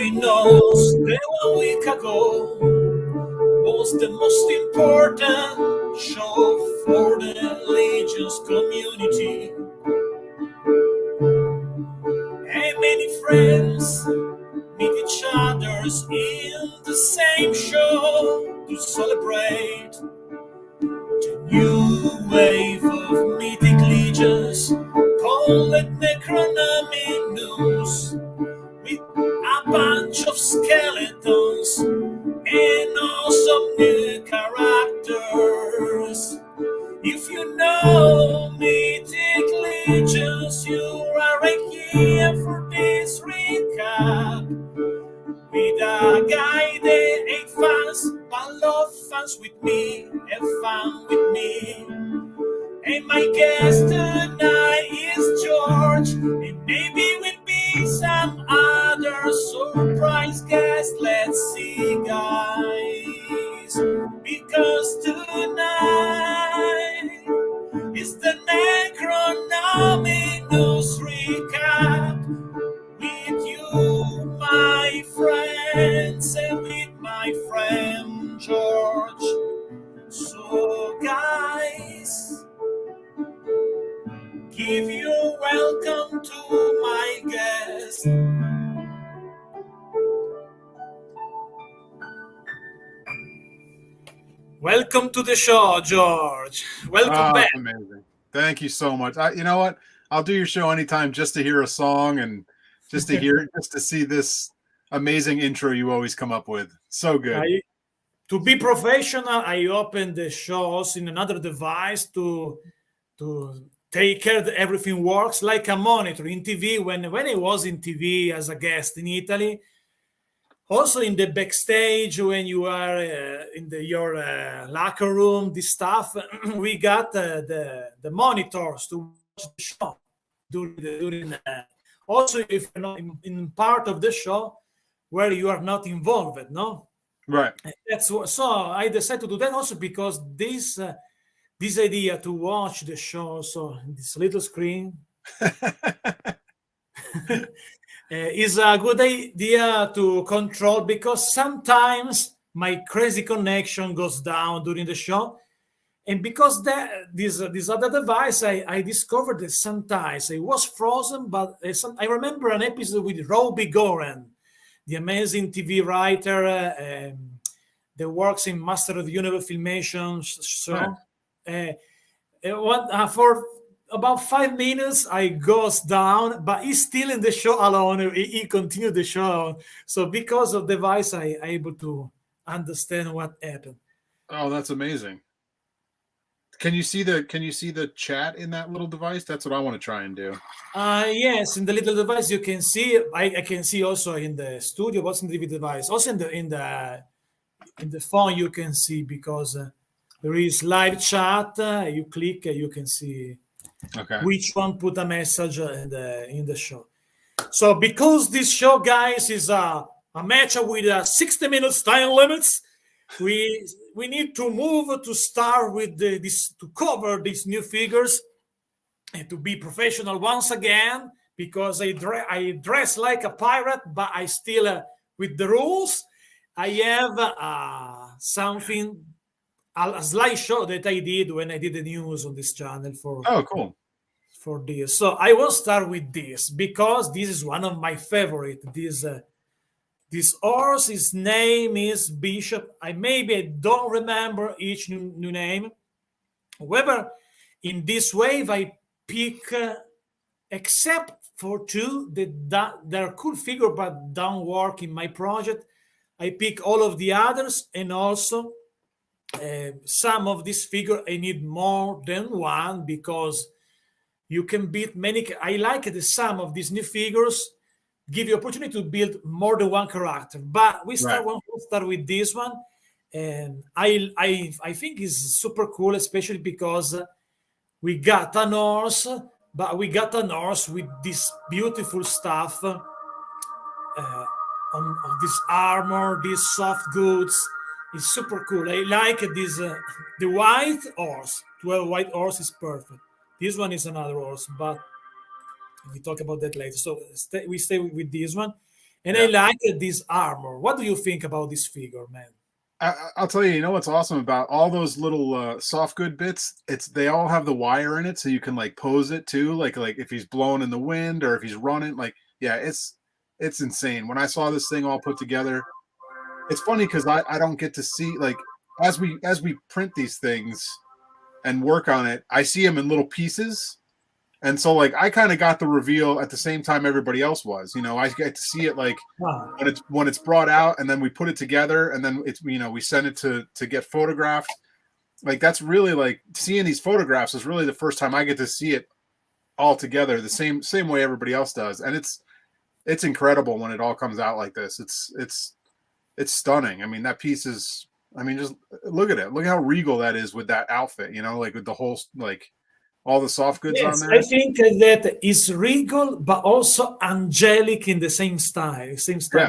country knows that 1 week ago was the most important show for the Legion's community. And many friends meet each others in the same show to celebrate the new wave of mythic legions called Necronominus, with a bunch of skeletons and awesome new characters. If you know mythic legions, you are right here for this recap. With a guy that ain't fans, but love fans with me, have fun with me. And my guest tonight is George, and maybe will be some other surprise guest. Let's see, guys, because tonight is the Necronominus recap with you, my friends, and with my friend George. So, guys, give you welcome to my guest. Welcome to the show, George. Welcome back. Amazing. Thank you so much. You know what? I'll do your show anytime just to hear a song and just to hear, just to see this amazing intro you always come up with. So good. To be professional, I opened the shows in another device to take care that everything works, like a monitor in TV. When I was in TV as a guest in Italy, also in the backstage when you are in your locker room, this stuff, we got the monitors to watch the show during also if you're not in part of the show where you are not involved, no? Right. So I decided to do that also because this idea to watch the show so this little screen is a good idea to control, because sometimes my crazy connection goes down during the show, and because this other device I discovered that sometimes it was frozen. But I remember an episode with Robbie Goren, the amazing TV writer that works in Master of the Universe Filmation show. For about 5 minutes, I goes down, but he's still in the show alone. He continued the show. So because of the device, I able to understand what happened. Oh, that's amazing. Can you see the chat in that little device? That's what I want to try and do. Yes, in the little device you can see. I can see also in the studio what's in the device. Also in the phone you can see, because there is live chat. You click, you can see which one put a message in the show. So because this show, guys, is a matchup with 60 minutes time limits, we need to move to start with this, to cover these new figures and to be professional once again, because I dress like a pirate, but I still with the rules. I have something, a slideshow that I did when I did the news on this channel for this. So I will start with this because this is one of my favorite. This horse, his name is Bishop. I don't remember each new name. However, in this wave I pick, except for two that they're cool figure but don't work in my project, I pick all of the others, and also some of this figure I need more than one, because you can build many. I like the sum of these new figures give you opportunity to build more than one character. But we'll start with this one, and I think it's super cool, especially because we got an horse, but we got an horse with this beautiful stuff on this armor, these soft goods. It's super cool. I like this. The white horse, 12 white horse is perfect. This one is another horse, but we talk about that later. So we stay with this one. And I like this armor. What do you think about this figure, man? I'll tell you, what's awesome about all those little soft good bits? They all have the wire in it, so you can like pose it too, like if he's blowing in the wind or if he's running. Like, yeah, it's insane. When I saw this thing all put together, it's funny because I don't get to see, like, as we print these things and work on it, I see them in little pieces. And so, like, I kind of got the reveal at the same time everybody else was. I get to see it like when it's brought out, and then we put it together, and then it's we send it to get photographed. Like, that's really, like, seeing these photographs is really the first time I get to see it all together the same way everybody else does, and it's incredible when it all comes out like this. It's stunning. I mean, that piece is. I mean, just look at it. Look how regal that is with that outfit. Like with the whole like. All the soft goods on there. I think that is regal, but also angelic in the same style,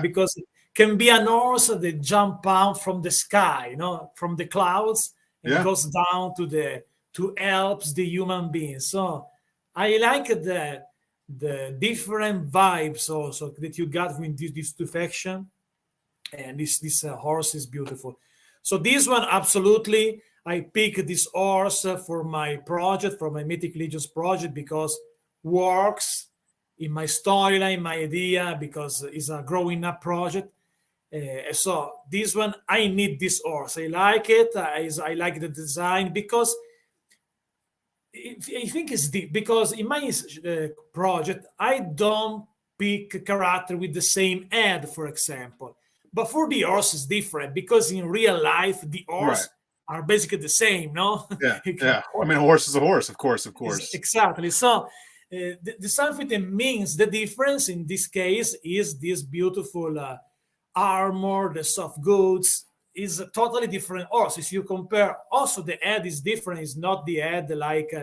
because it can be an horse that jump out from the sky, from the clouds, and goes down to help the human beings. So I like the different vibes also that you got with this two faction, and this horse is beautiful. So this one absolutely. I picked this horse for my project, for my Mythic Legions project, because works in my storyline, my idea, because it's a growing up project. So this one, I need this horse. I like it. I like the design because I think it's deep. Because in my project, I don't pick a character with the same head, for example. But for the horse, it's different because in real life, the horse are basically the same, no? Yeah. I mean, a horse is a horse, of course. Exactly. So the something that means the difference in this case is this beautiful armor, the soft goods is a totally different horse. If you compare, also the head is different. It's not the head like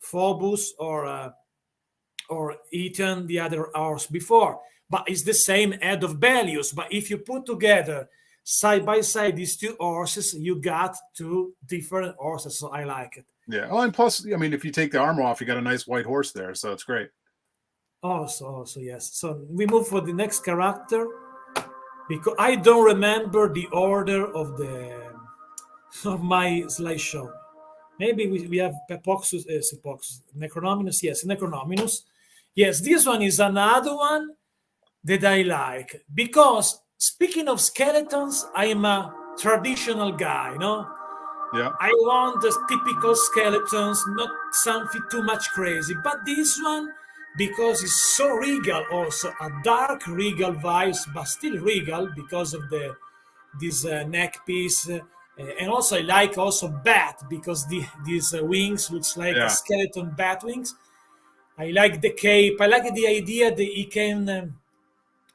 Phobos or Ethan, the other horse before, but it's the same head of Belius. But if you put together side by side these two horses, you got two different horses. So I like it. Yeah. Oh, and plus, I mean, if you take the armor off, you got a nice white horse there, so it's great. Also, yes. So we move for the next character because I don't remember the order of my slideshow. Maybe we have Pepoxus, Necronominus. Yes, Necronominus. Yes, this one is another one that I like because. Speaking of skeletons, I'm a traditional guy, Yeah. I want the typical skeletons, not something too much crazy. But this one, because it's so regal, also a dark regal vibes, but still regal because of this neck piece. And also I like also bat because these wings looks like a skeleton bat wings. I like the cape. I like the idea that he can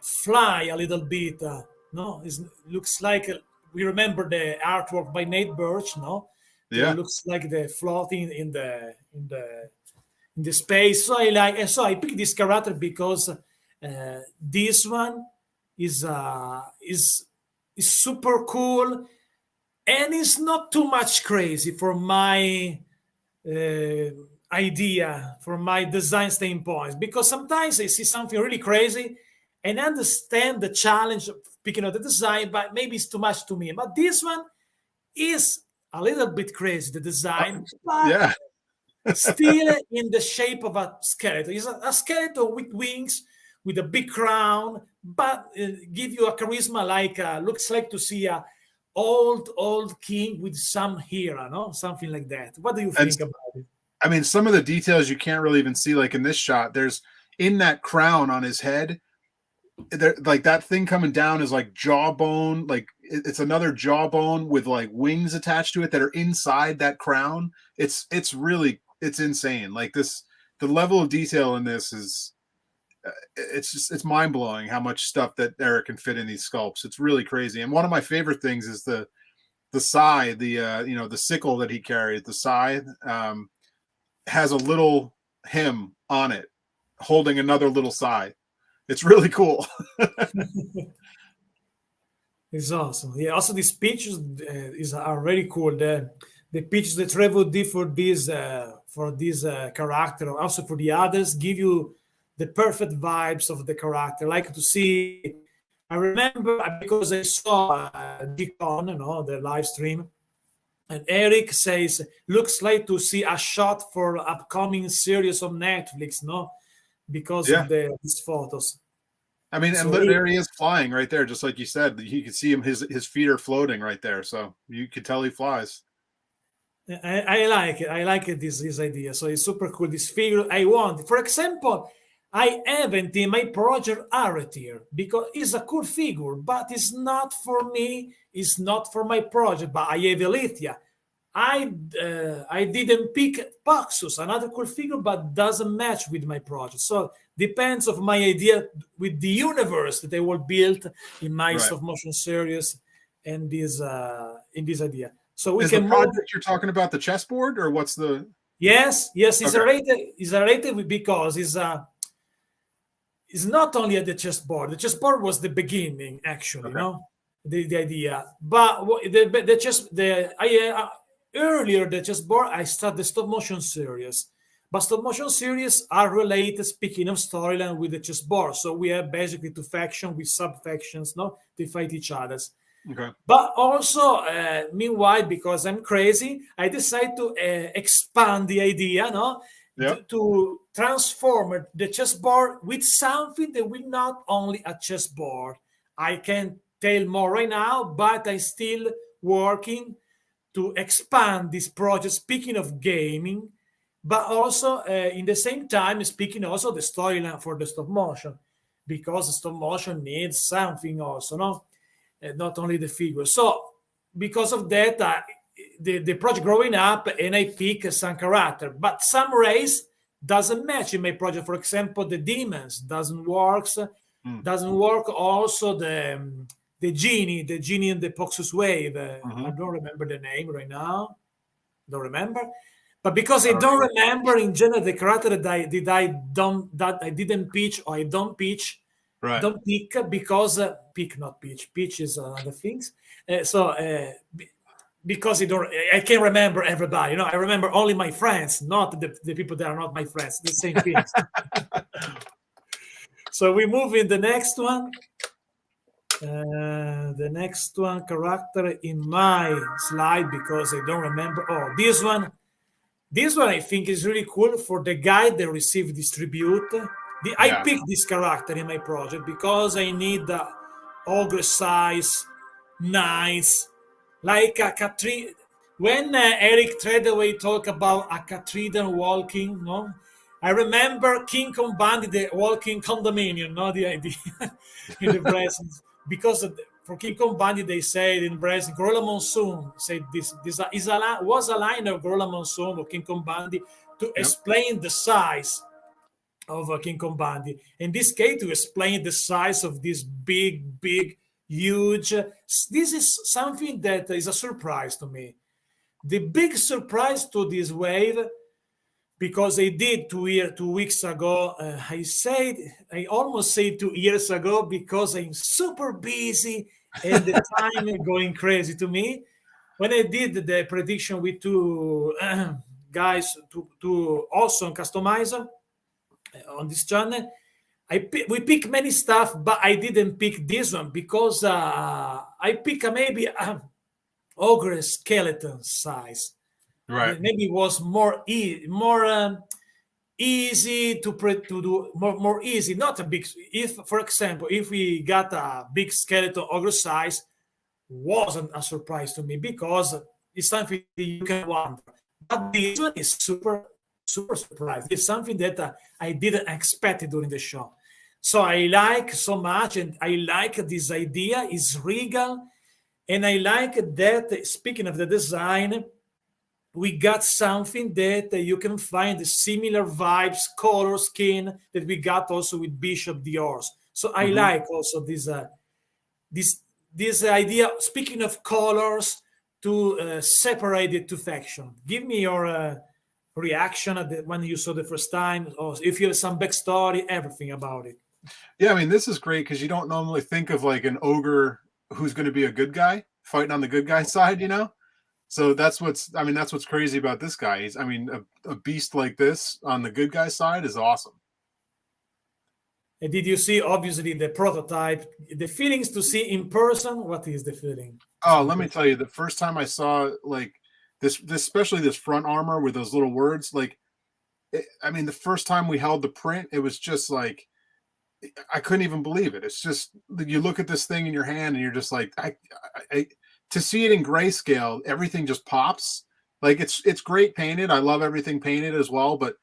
fly a little bit. It looks like we remember the artwork by Nate Birch. It looks like they're floating in the space. So I picked this character because this one is super cool, and it's not too much crazy for my idea, for my design standpoint. Because sometimes I see something really crazy. And understand the challenge of picking out the design, but maybe it's too much to me. But this one is a little bit crazy, the design, but still in the shape of a skeleton. It's a skeleton with wings, with a big crown, but give you a charisma like, looks like to see a old king with some hero, something like that. What do you think about it? I mean, some of the details you can't really even see, like in this shot, there's in that crown on his head, there, like that thing coming down is like jawbone, like it's another jawbone with like wings attached to it that are inside that crown. It's insane. Like the level of detail in this is it's mind-blowing how much stuff that Eric can fit in these sculpts. It's really crazy. And one of my favorite things is the scythe, the sickle that he carried. The scythe has a little him on it holding another little scythe. It's really cool. It's awesome. Yeah. Also, these pictures are really cool. The pictures that Trevor did for this character, also for the others, give you the perfect vibes of the character. I like to see I remember because I saw G-Con, the live stream, and Eric says, looks like to see a shot for upcoming series on Netflix, because of these photos. I mean, So and there he is flying right there, just like you said. You can see him; his feet are floating right there, so you could tell he flies. I like it. I like this idea. So it's super cool. This figure I want. For example, I haven't in my project Arretir because it's a cool figure, but it's not for me. It's not for my project. But I have Elithia. I didn't pick Paxus, another cool figure, but doesn't match with my project. So depends of my idea with the universe that I will build in my stop motion series and this in this idea. So we is can the project you're talking about the chessboard, or what's the? Yes. It's rated because it's not only at the chessboard. The chessboard was the beginning, actually, the idea. But earlier the chessboard, I started the stop motion series. But stop motion series are related, speaking of storyline, with the chessboard. So we have basically two factions with sub-factions, they fight each other. Okay. But also, meanwhile, because I'm crazy, I decided to expand the idea, to transform the chessboard with something that will not only a chessboard. I can tell more right now, but I'm still working to expand this project, speaking of gaming, but also in the same time, speaking also the storyline for the stop motion, because the stop motion needs something also, not only the figure. So because of that, the project growing up, and I pick some character, but some race doesn't match in my project. For example, the demons doesn't work. Doesn't work also the genie in the Poxus wave. I don't remember the name right now. Don't remember. But because I don't remember in general the character that I didn't pitch, or I don't pitch, don't pick, because not pitch. Pitch is other things. Because I can't remember everybody. I remember only my friends, not the people that are not my friends. The same things. So we move in the next one. The next one, character in my slide, because I don't remember. Oh, this one. This one I think is really cool for the guy that received this tribute. I picked this character in my project because I need ogre size, nice, like a Catri. When Eric Treadaway talked about a Catridan walking, I remember King Kong Bandit, the walking condominium, the idea in the presence. Because for King Kong Bandit, they said in Brazil, Gorilla Monsoon said this was a line of Gorilla Monsoon or King Kong Bandit to explain the size of King Kong Bandit. In this case, to explain the size of this big, huge. This is something that is a surprise to me. The big surprise to this wave, because I did 2 weeks ago. I almost said 2 years ago, because I'm super busy and the time is going crazy to me. When I did the prediction with two guys, two awesome customizer on this channel, we pick many stuff, but I didn't pick this one because I pick maybe ogre skeleton size. Right. Maybe it was more easy to do, more easy, not a big. If, for example, if we got a big skeleton ogre size, wasn't a surprise to me because it's something you can wonder. But this one is super surprised. It's something that I didn't expect during the show. So I like so much, and I like this idea. It's regal, and I like that. Speaking of the design, we got something that you can find similar vibes, color, skin that we got also with Bishop Dior's. So I like also this idea. Speaking of colors, to separate the two factions. Give me your reaction when you saw the first time, or if you have some backstory, everything about it. Yeah, I mean, this is great because you don't normally think of like an ogre who's going to be a good guy fighting on the good guy side, So that's what's crazy about this guy. A beast like this on the good guy side is awesome. Did you see, obviously, the prototype? The feelings to see in person? What is the feeling? Oh, let me tell you, the first time I saw like this especially this front armor with those little words, like, I mean, the first time we held the print, it was just like, I couldn't even believe it. It's just, you look at this thing in your hand and you're just like, to see it in grayscale, everything just pops. Like, it's great painted. I love everything painted as well, but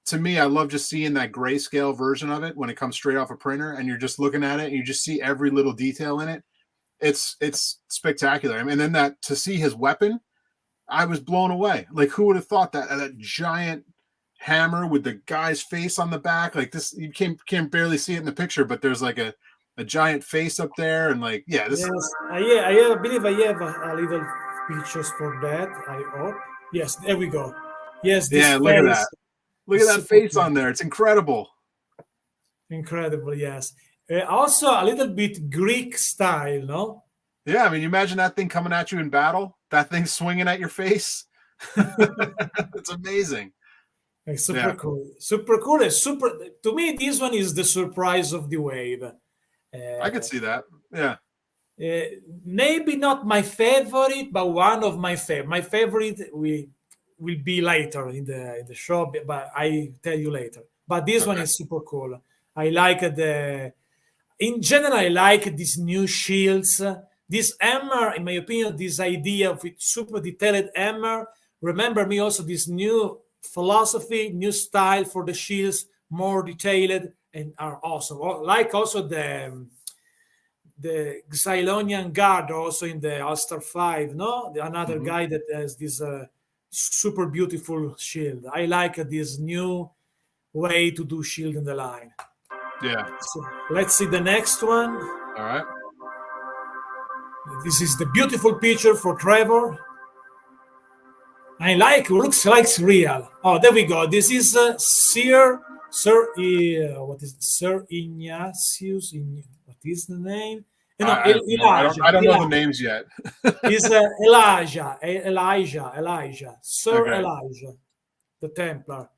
to me, I love just seeing that grayscale version of it when it comes straight off a printer and you're just looking at it and you just see every little detail in it. It's spectacular. I mean, and then that, to see his weapon, I was blown away. Like, who would have thought that giant hammer with the guy's face on the back, like this, you can't barely see it in the picture, but there's like a giant face up there, and like, yeah, this. Yes, I believe I have a little pictures for that. I hope. Yes, there we go. Yes, this Yeah, look at that. Look at that face on there. It's incredible. Incredible, yes. Also a little bit Greek style, no? Yeah, I mean, you imagine that thing coming at you in battle, that thing swinging at your face. It's amazing. Super cool. Super cool. To me, this one is the surprise of the wave. I could see that. Yeah. Maybe not my favorite, but one of my favorite. My favorite will be later in the show, but I tell you later. But this one is super cool. I like in general, I like these new shields. This hammer, in my opinion, this idea of it, super detailed hammer, remember me also this new philosophy, new style for the shields, more detailed and are awesome. Like also the Xylonian guard also in the All-Star 5, no? Another guy that has this super beautiful shield. I like this new way to do shield in the line. Yeah. So let's see the next one. All right. This is the beautiful picture for Trevor. I like, looks like real. Oh, there we go. This is Sir Ignatius. What is the name? Elijah. I don't know the names yet. Is Elijah, Sir Elijah, the Templar.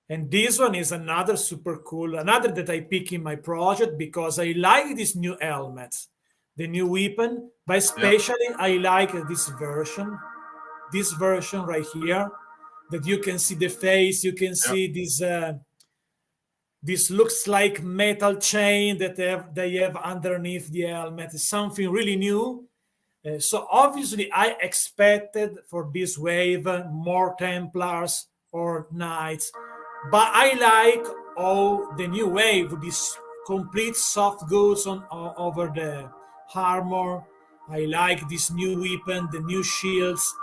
And this one is another super cool, another that I pick in my project because I like this new helmet, the new weapon, but especially I like this version right here, that you can see the face, you can see this looks like metal chain that they have underneath the helmet. It's something really new. So obviously I expected for this wave more Templars or Knights, but I like all the new wave with this complete soft goods over the armor. I like this new weapon, the new shields.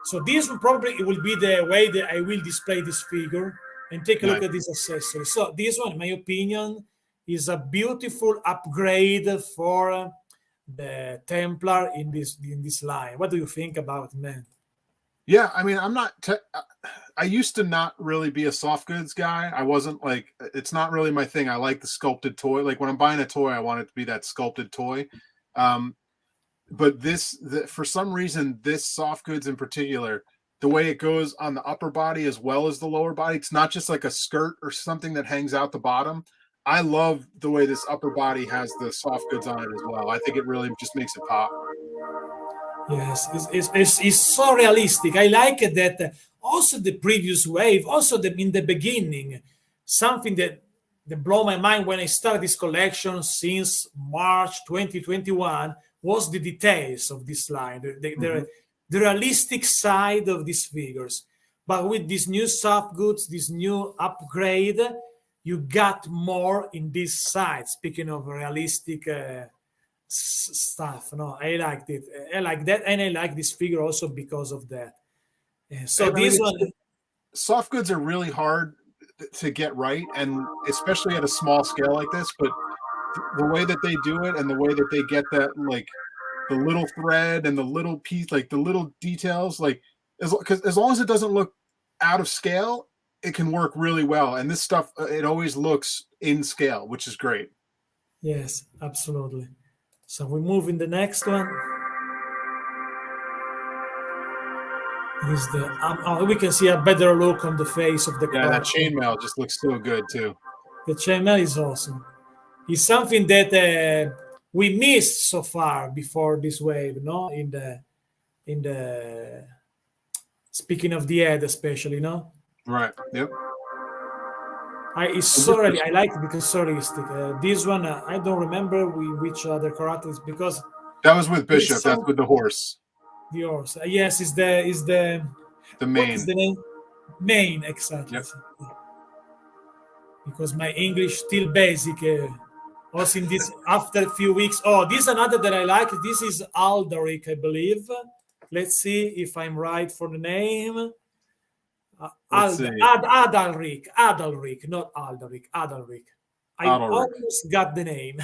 So this will probably will be the way that I will display this figure and take a look at this accessory. So this one, in my opinion, is a beautiful upgrade for the Templar in this line. What do you think about it, man? Yeah, I mean, I used to not really be a soft goods guy. I wasn't like, it's not really my thing. I like the sculpted toy. Like when I'm buying a toy, I want it to be that sculpted toy. But for some reason, this soft goods in particular, the way it goes on the upper body as well as the lower body, it's not just like a skirt or something that hangs out the bottom. I love the way this upper body has the soft goods on it as well. I think it really just makes it pop. Yes, it's so realistic. I like that. Also, the previous wave, also in the beginning, something that blew my mind when I started this collection since March 2021 was the details of this line, the realistic side of these figures. But with these new soft goods, this new upgrade, you got more in this side. Speaking of realistic stuff, no, I liked it. I like that, and I like this figure also because of that. So this one, soft goods are really hard to get right, and especially at a small scale like this. But the way that they do it, and the way that they get that, like the little thread and the little piece, like the little details, like as long as it doesn't look out of scale, it can work really well. And this stuff, it always looks in scale, which is great. Yes, absolutely. So we move in the next one. Is we can see a better look on the face of the that chainmail just looks so good too. The chainmail is awesome. It's something that we missed so far before this wave, no? In the speaking of the head, especially, no? Right. Yep. It's so really, I like it because it's so realistic. This one, I don't remember which other characters because That was with Bishop. it's That's so with the horse. yours. Yes, is the The what is main. the name? Main, exactly. Yep. Because my English still basic. Also in this after a few weeks. Oh, this is another that I like. This is Alderic, I believe. Let's see if I'm right for the name. Let's see. Adalric, not Alderic, Adalric. I Adalric. almost got the name.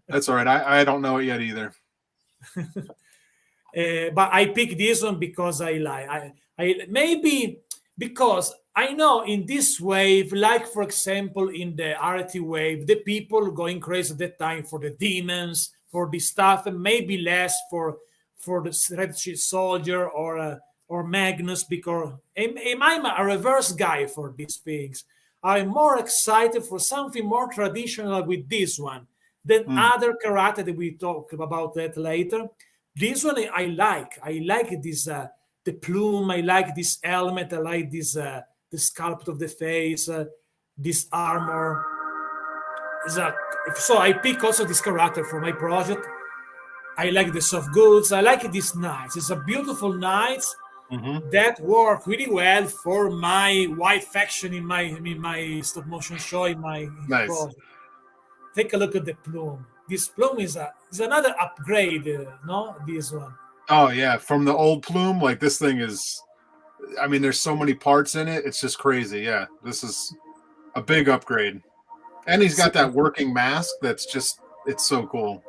That's all right. I don't know it yet either. But I picked this one because I like. I maybe because I know in this wave, like for example in the RT wave, the people going crazy at that time for the demons, for the stuff, and maybe less for the Red Shield Soldier or Magnus, because I'm a reverse guy for these things. I'm more excited for something more traditional with this one than other character that we talk about that later. This one I like. I like this the plume. I like this helmet. I like this the sculpt of the face. This armor. So I pick also this character for my project. I like the soft goods. I like these knights. It's a beautiful knights that work really well for my white faction in my stop motion show in my project. Take a look at the plume. This plume is another upgrade, no? This one. Oh yeah, from the old plume, like this thing is. I mean, there's so many parts in it. It's just crazy. Yeah, this is a big upgrade, and he's got that working mask. That's just it's so cool.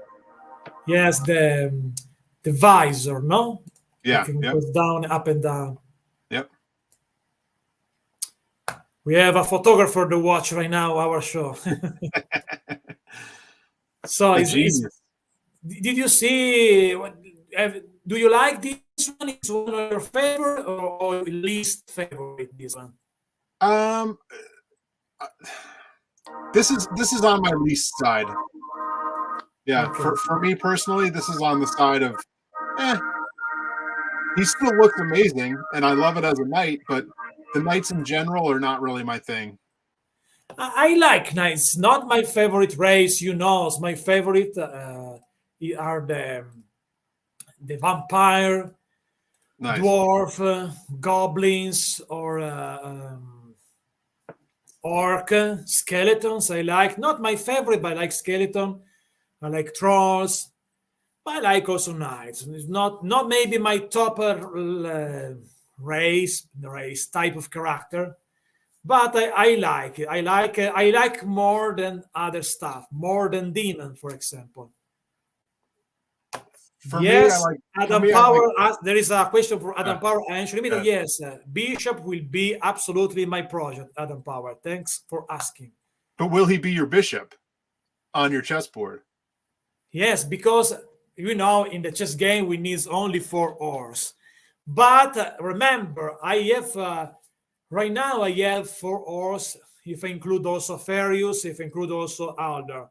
Yes, the visor, no? Yeah, it goes down, up and down. Yep. We have a photographer to watch right now our show. So, did you see? Do you like this one? Is one of your favorite or least favorite? This one. This is on my least side. Yeah, Okay. for me personally, this is on the side of, he still looks amazing, and I love it as a knight, but the knights in general are not really my thing. I like knights. Not my favorite race, you know. My favorite are the vampire, dwarf, goblins, or orc, skeletons. I like. Not my favorite, but I like skeleton. I like trolls. I like also knights. It's not maybe my top race type of character, but I like it. I like more than other stuff, more than demon, for example. For me, I like Adam Power. There is a question for Adam Power. Answering me that yes, Bishop will be absolutely my project. Adam Power, thanks for asking. But will he be your bishop on your chessboard? Yes, because you know in the chess game we need only 4 ores. But remember, I have right now I have 4 ores. If I include also Farius, if I include also Alder.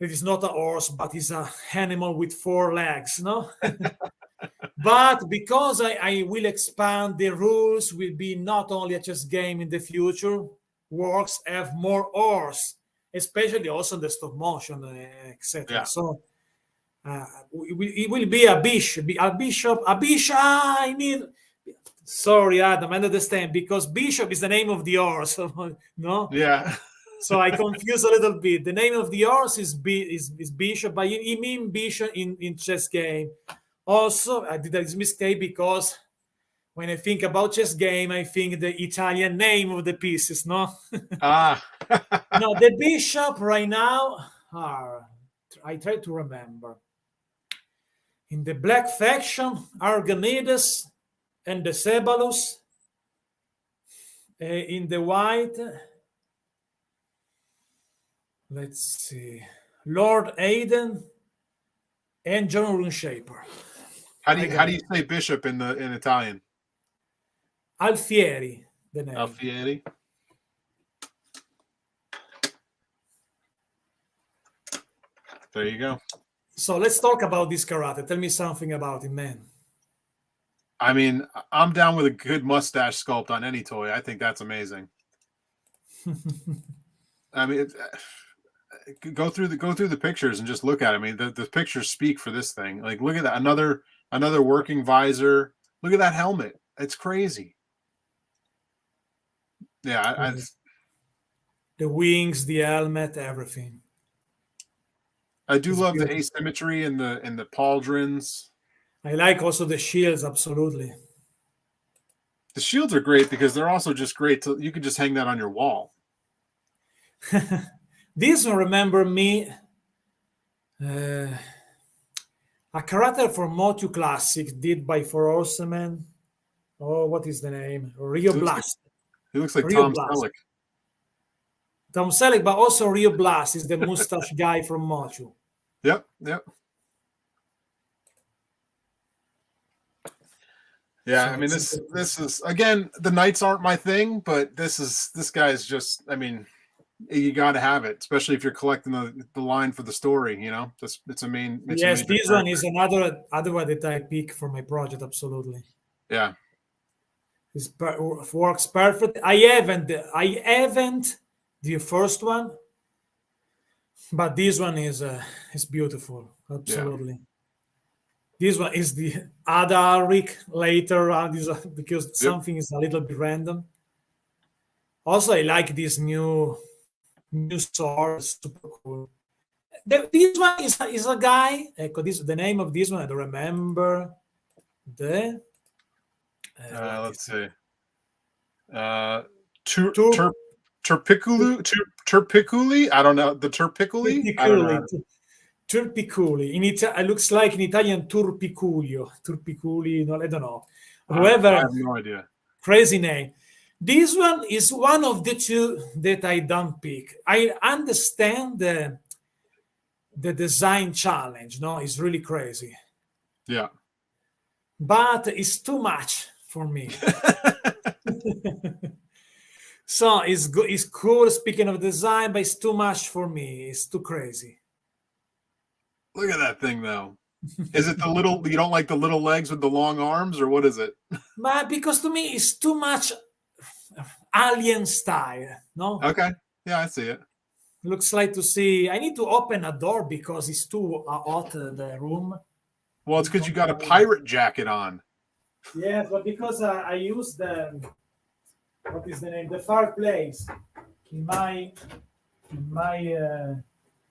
It is not a horse, but it's an animal with 4 legs, no? But because I will expand, the rules will be not only a chess game in the future. Works have more ores, especially also the stop motion, etc. Yeah. So it will be a bishop. I need. Sorry, Adam, I understand because bishop is the name of the horse, no? Yeah. So I confuse a little bit. The name of the horse is bishop, but you mean bishop in chess game. Also, I did this mistake because when I think about chess game, I think the Italian name of the pieces, no? No, the bishop right now I try to remember. In the black faction, Arganides and the Ceballos. In the white, let's see, Lord Aiden and John Runeshaper. How do you say bishop in Italian? Alfieri, the name. Alfieri. There you go. So let's talk about this karate. Tell me something about it, man. I mean, I'm down with a good mustache sculpt on any toy. I think that's amazing. I mean, go through the pictures and just look at it. I mean, the pictures speak for this thing. Like, look at that, another working visor. Look at that helmet. It's crazy. Yeah, the wings, the helmet, everything. I do love the asymmetry in the pauldrons. I like also the shields, absolutely. The shields are great because they're also just great. You can just hang that on your wall. This one remember me a character from Motu Classic did by Horsemen. Oh, what is the name? Rio Blast. He looks like Tom Selleck. Tom Selleck, but also Rio Blast is the mustache guy from Motu. Yep. Yeah, I mean, this is, again, the knights aren't my thing, but this guy's just, I mean, you got to have it, especially if you're collecting the line for the story, you know. It's a main. Yes, this one is another one that I pick for my project, absolutely. Yeah. It works perfect. I haven't the first one, but this one is beautiful, absolutely. Yeah. This one is the Adaric later because something is a little bit random. Also, I like this new sword, super cool. This one is a guy. The name of this one I don't remember. Let's see. Turpiculi. I don't know the Turpiculi. I don't know. Turpiculi. It looks like in Italian Turpiculio. Turpiculi. No, I don't know. However, I have no idea. Crazy name. This one is one of the two that I don't pick. I understand the design challenge. No, it's really crazy. Yeah. But it's too much for me. So it's good. It's cool. Speaking of design, but it's too much for me. It's too crazy. Look at that thing, though. Is it you don't like the little legs with the long arms, or what is it? But because to me, it's too much alien style, no? Okay. Yeah, I see it. Looks like to see. I need to open a door because it's too hot the room. Well, it's because you got a pirate jacket on. Yes, but because I use what is the name? The fireplace in my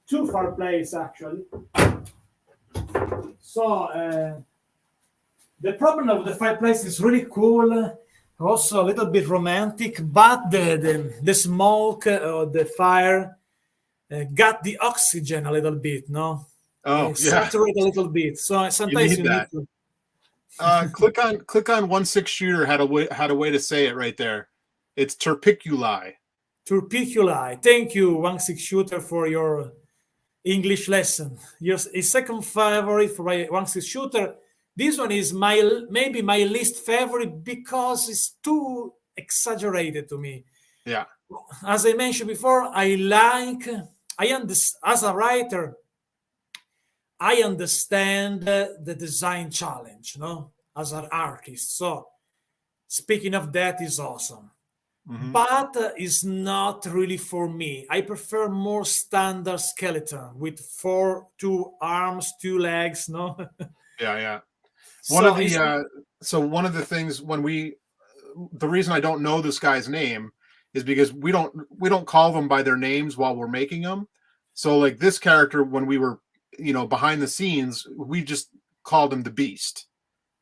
two fireplace actually. So the problem of the fireplace is really cool, also a little bit romantic, but the smoke or the fire got the oxygen a little bit, no? Oh, yeah. Saturate a little bit. So sometimes you need to. Click on 1/6 shooter had a way to say it right there. It's Turpiculi. Turpiculi. Thank you, 1/6 shooter, for your English lesson. Your second favorite for my 1/6 shooter. This one is maybe my least favorite because it's too exaggerated to me. Yeah. As I mentioned before, as a writer, I understand the design challenge, no? As an artist. So speaking of that is awesome. Mm-hmm. But it's not really for me. I prefer more standard skeleton with 2 arms, 2 legs, no? Yeah. One of the things the reason I don't know this guy's name is because we don't call them by their names while we're making them. So like this character, when we were, behind the scenes, we just called him the Beast.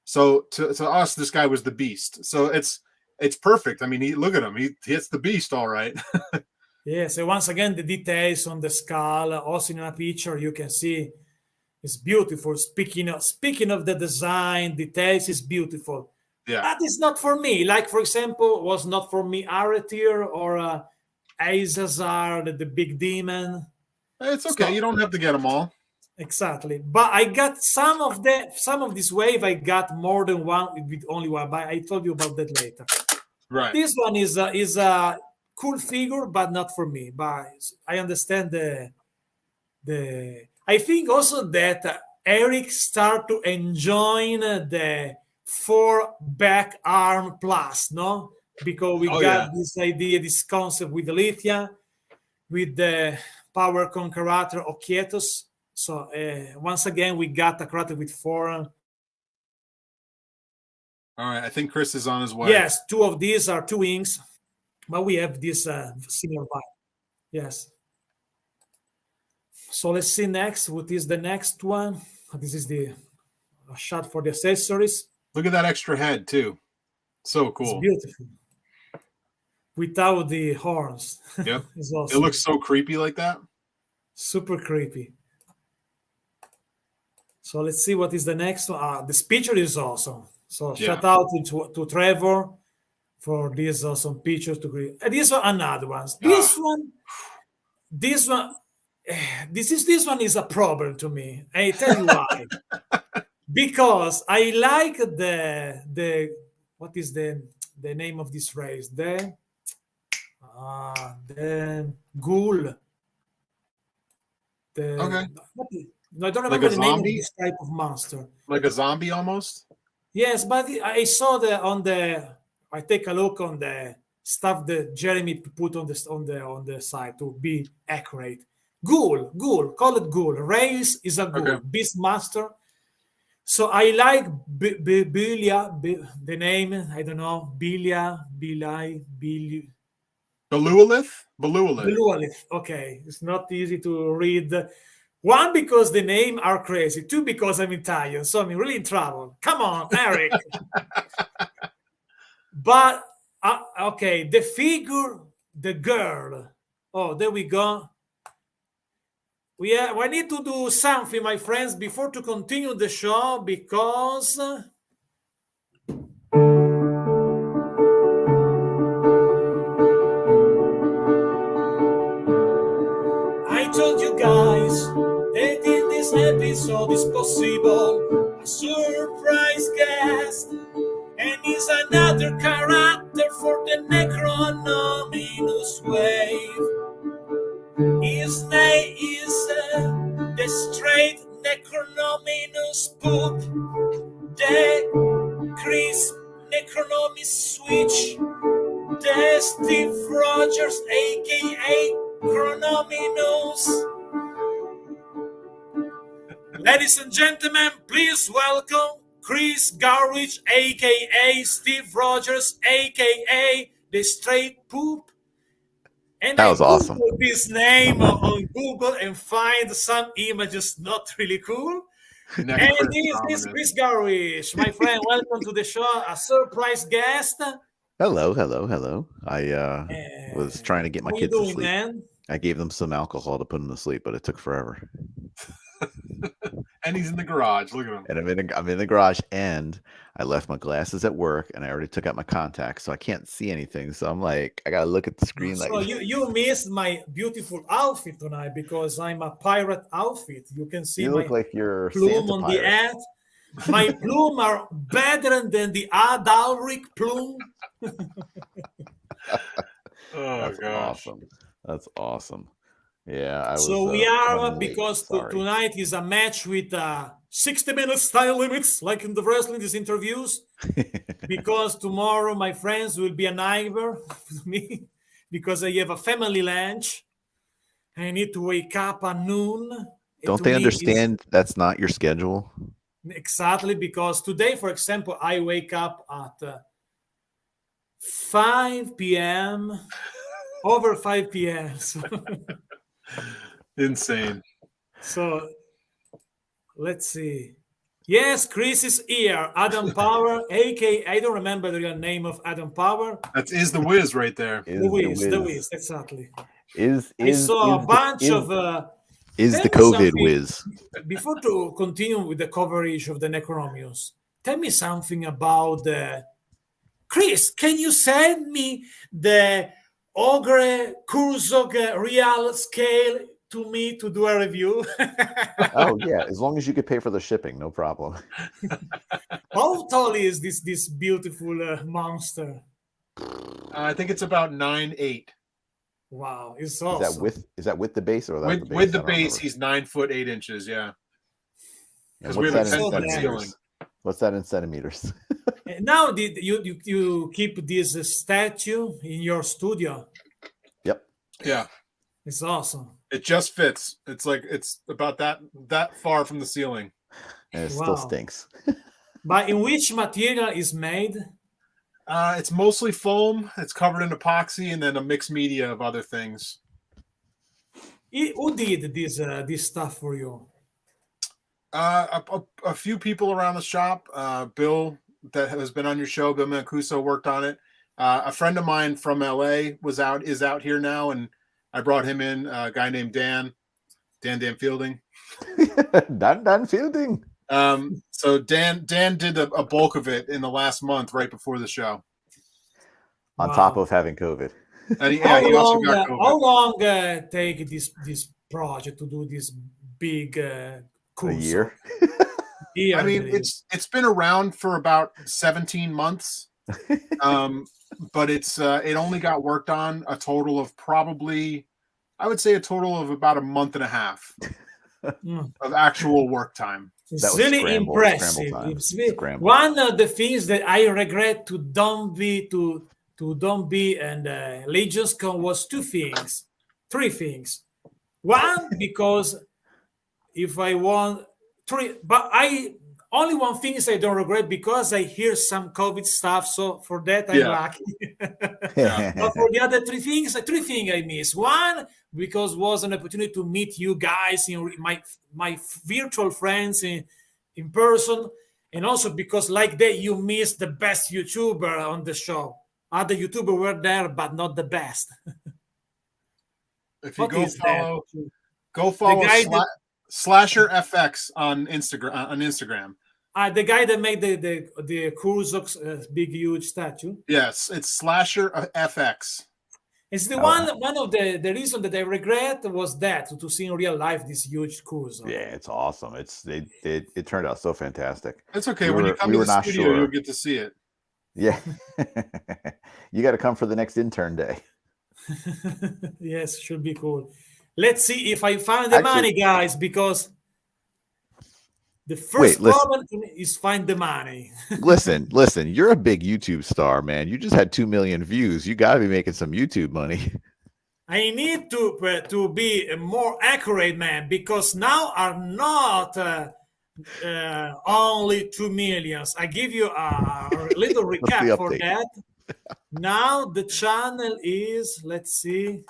So to us, this guy was the Beast. So it's perfect. I mean, look at him. He hits the Beast all right. Yeah. So once again, the details on the skull, also in a picture, you can see it's beautiful. Speaking of the design, details is beautiful. Yeah. But it's not for me. Like, for example, was not for me Aretir or Azazar, the big demon. It's okay. So, you don't have to get them all. Exactly. But I got some of this wave. I got more than one with only one. But I told you about that later. Right. This one is a cool figure, but not for me. But I understand I I think also that Eric start to enjoy the 4 back arm plus, no? Because we got this idea, this concept with the Lithia, with the power conquerator of Kietos. So once again, we got a character with 4. All right, I think Chris is on his way. Yes, 2 of these are 2 wings, but we have this similar vibe. Yes. So let's see next. What is the next one? This is the shot for the accessories. Look at that extra head too. So cool. It's beautiful. Without the horns. Yep. It's awesome. It looks so creepy like that. Super creepy. So let's see what is the next one. The picture is awesome. So shout out to Trevor for this awesome picture to create. This one, another one. This one is a problem to me. I tell you why. Because I like the what is the name of this race? The ghoul. Okay. No, I don't remember the name of this type of monster. Like a zombie almost? Yes, but I saw I take a look on the stuff that Jeremy put on the site to be accurate. Ghoul, call it ghoul. Race is a ghoul. Okay. Beastmaster. So I like Bilia, the name, I don't know, Belualith. Okay, it's not easy to read. 1, because the name are crazy. 2, because I'm Italian, so I'm really in trouble. Come on, Eric. But, okay, the figure, the girl. Oh, there we go. We need to do something, my friends, before to continue the show, because I told you guys that in this episode is possible a surprise guest, and he's another character for the Necronominus wave. His name is the straight Necronominus Poop, the Chris Necronominus Switch, the Steve Rogers, aka Chronominus. Ladies and gentlemen, please welcome Chris Garwich, aka Steve Rogers, aka the Straight Poop. And that was awesome. This name on Google and find some images not really cool. And this is Chris Garwich, my friend. Welcome to the show. A surprise guest. Hello. I was trying to get my kids to sleep. Man? I gave them some alcohol to put them to sleep, but it took forever. And he's in the garage. Look at him. And I'm in the garage, and I left my glasses at work, and I already took out my contacts, so I can't see anything. So I'm like, I gotta look at the screen. So you missed my beautiful outfit tonight because I'm a pirate outfit. You can see you look like you're plume Santa on pirate. the ad. My plume are better than the Adalric plume. That's gosh. Awesome. That's awesome. Yeah. We are because tonight is a match with 60 minutes time limits, like in the wrestling these interviews. Because tomorrow, my friends, will be a nightmare with me because I have a family lunch. I need to wake up at noon. Don't they understand that's not your schedule? Exactly, because today, for example, I wake up at 5 p.m. over 5 p.m. So insane. So let's see. Yes, Chris is here. Adam Power, aka I don't remember the real name of Adam Power. That is the Wiz right there. The Wiz, exactly. I saw a bunch of. Is the COVID Wiz? Before to continue with the coverage of the Necronominus, tell me something about the. Chris, can you send me the Ogre Kurzog real scale to me to do a review? Oh yeah, as long as you could pay for the shipping, no problem. How tall is this beautiful monster? I think it's about 9'8". Wow, it's Is awesome. that with the base or without the base? With the I don't base, remember. he's 9 foot 8 inches. Yeah, And because what's we have that a in 10 foot centimeters? ceiling. What's that in centimeters? And now you keep this statue in your studio. Yep. Yeah, It's awesome. it just fits. It's like it's about that far from the ceiling. And it Wow. still stinks. But in which material is made? It's mostly foam. It's covered in epoxy and then a mixed media of other things. Who did this stuff for you? A few people around the shop. Bill, that has been on your show, Bill Mancuso, worked on it. A friend of mine from LA is out here now, and I brought him in. A guy named Dan Fielding. Dan Fielding. So Dan did a bulk of it in the last month, right before the show. On Wow. top of having COVID. And he How also long, got COVID. how long take this project to do this big A course? year. Year, I mean, believe. it's been around for about 17 months. But it only got worked on a total of probably, I would say, a total of about a month and a half of actual work time. It's That was really scramble impressive. time. It's really, Scramble. one of the things that I regret to don't be and Legion's Con was three things. One, because if I want three, but I only one thing is I don't regret because I hear some COVID stuff. So for that I'm lucky. But for the other three things I miss. One, because was an opportunity to meet you guys, my virtual friends in person, and also because like that you missed the best YouTuber on the show. Other YouTubers were there, but not the best. If you What go is that? follow The guy Slasher FX on Instagram. The guy that made the Kurzok's big huge statue. Yes, it's Slasher FX. It's the one of the reason that I regret was that to see in real life this huge Kurzok. Yeah, it's awesome. It turned out so fantastic. It's okay. When you come to the studio, you'll get to see it. Yeah. You got to come for the next intern day. Yes, should be cool. Let's see if I find the money, guys, because the first problem is find the money. listen, you're a big YouTube star, man. You just had 2 million views. You got to be making some YouTube money. I need to be a more accurate, man, because now are not only 2 millions. I give you a little recap for that. Now the channel is, let's see.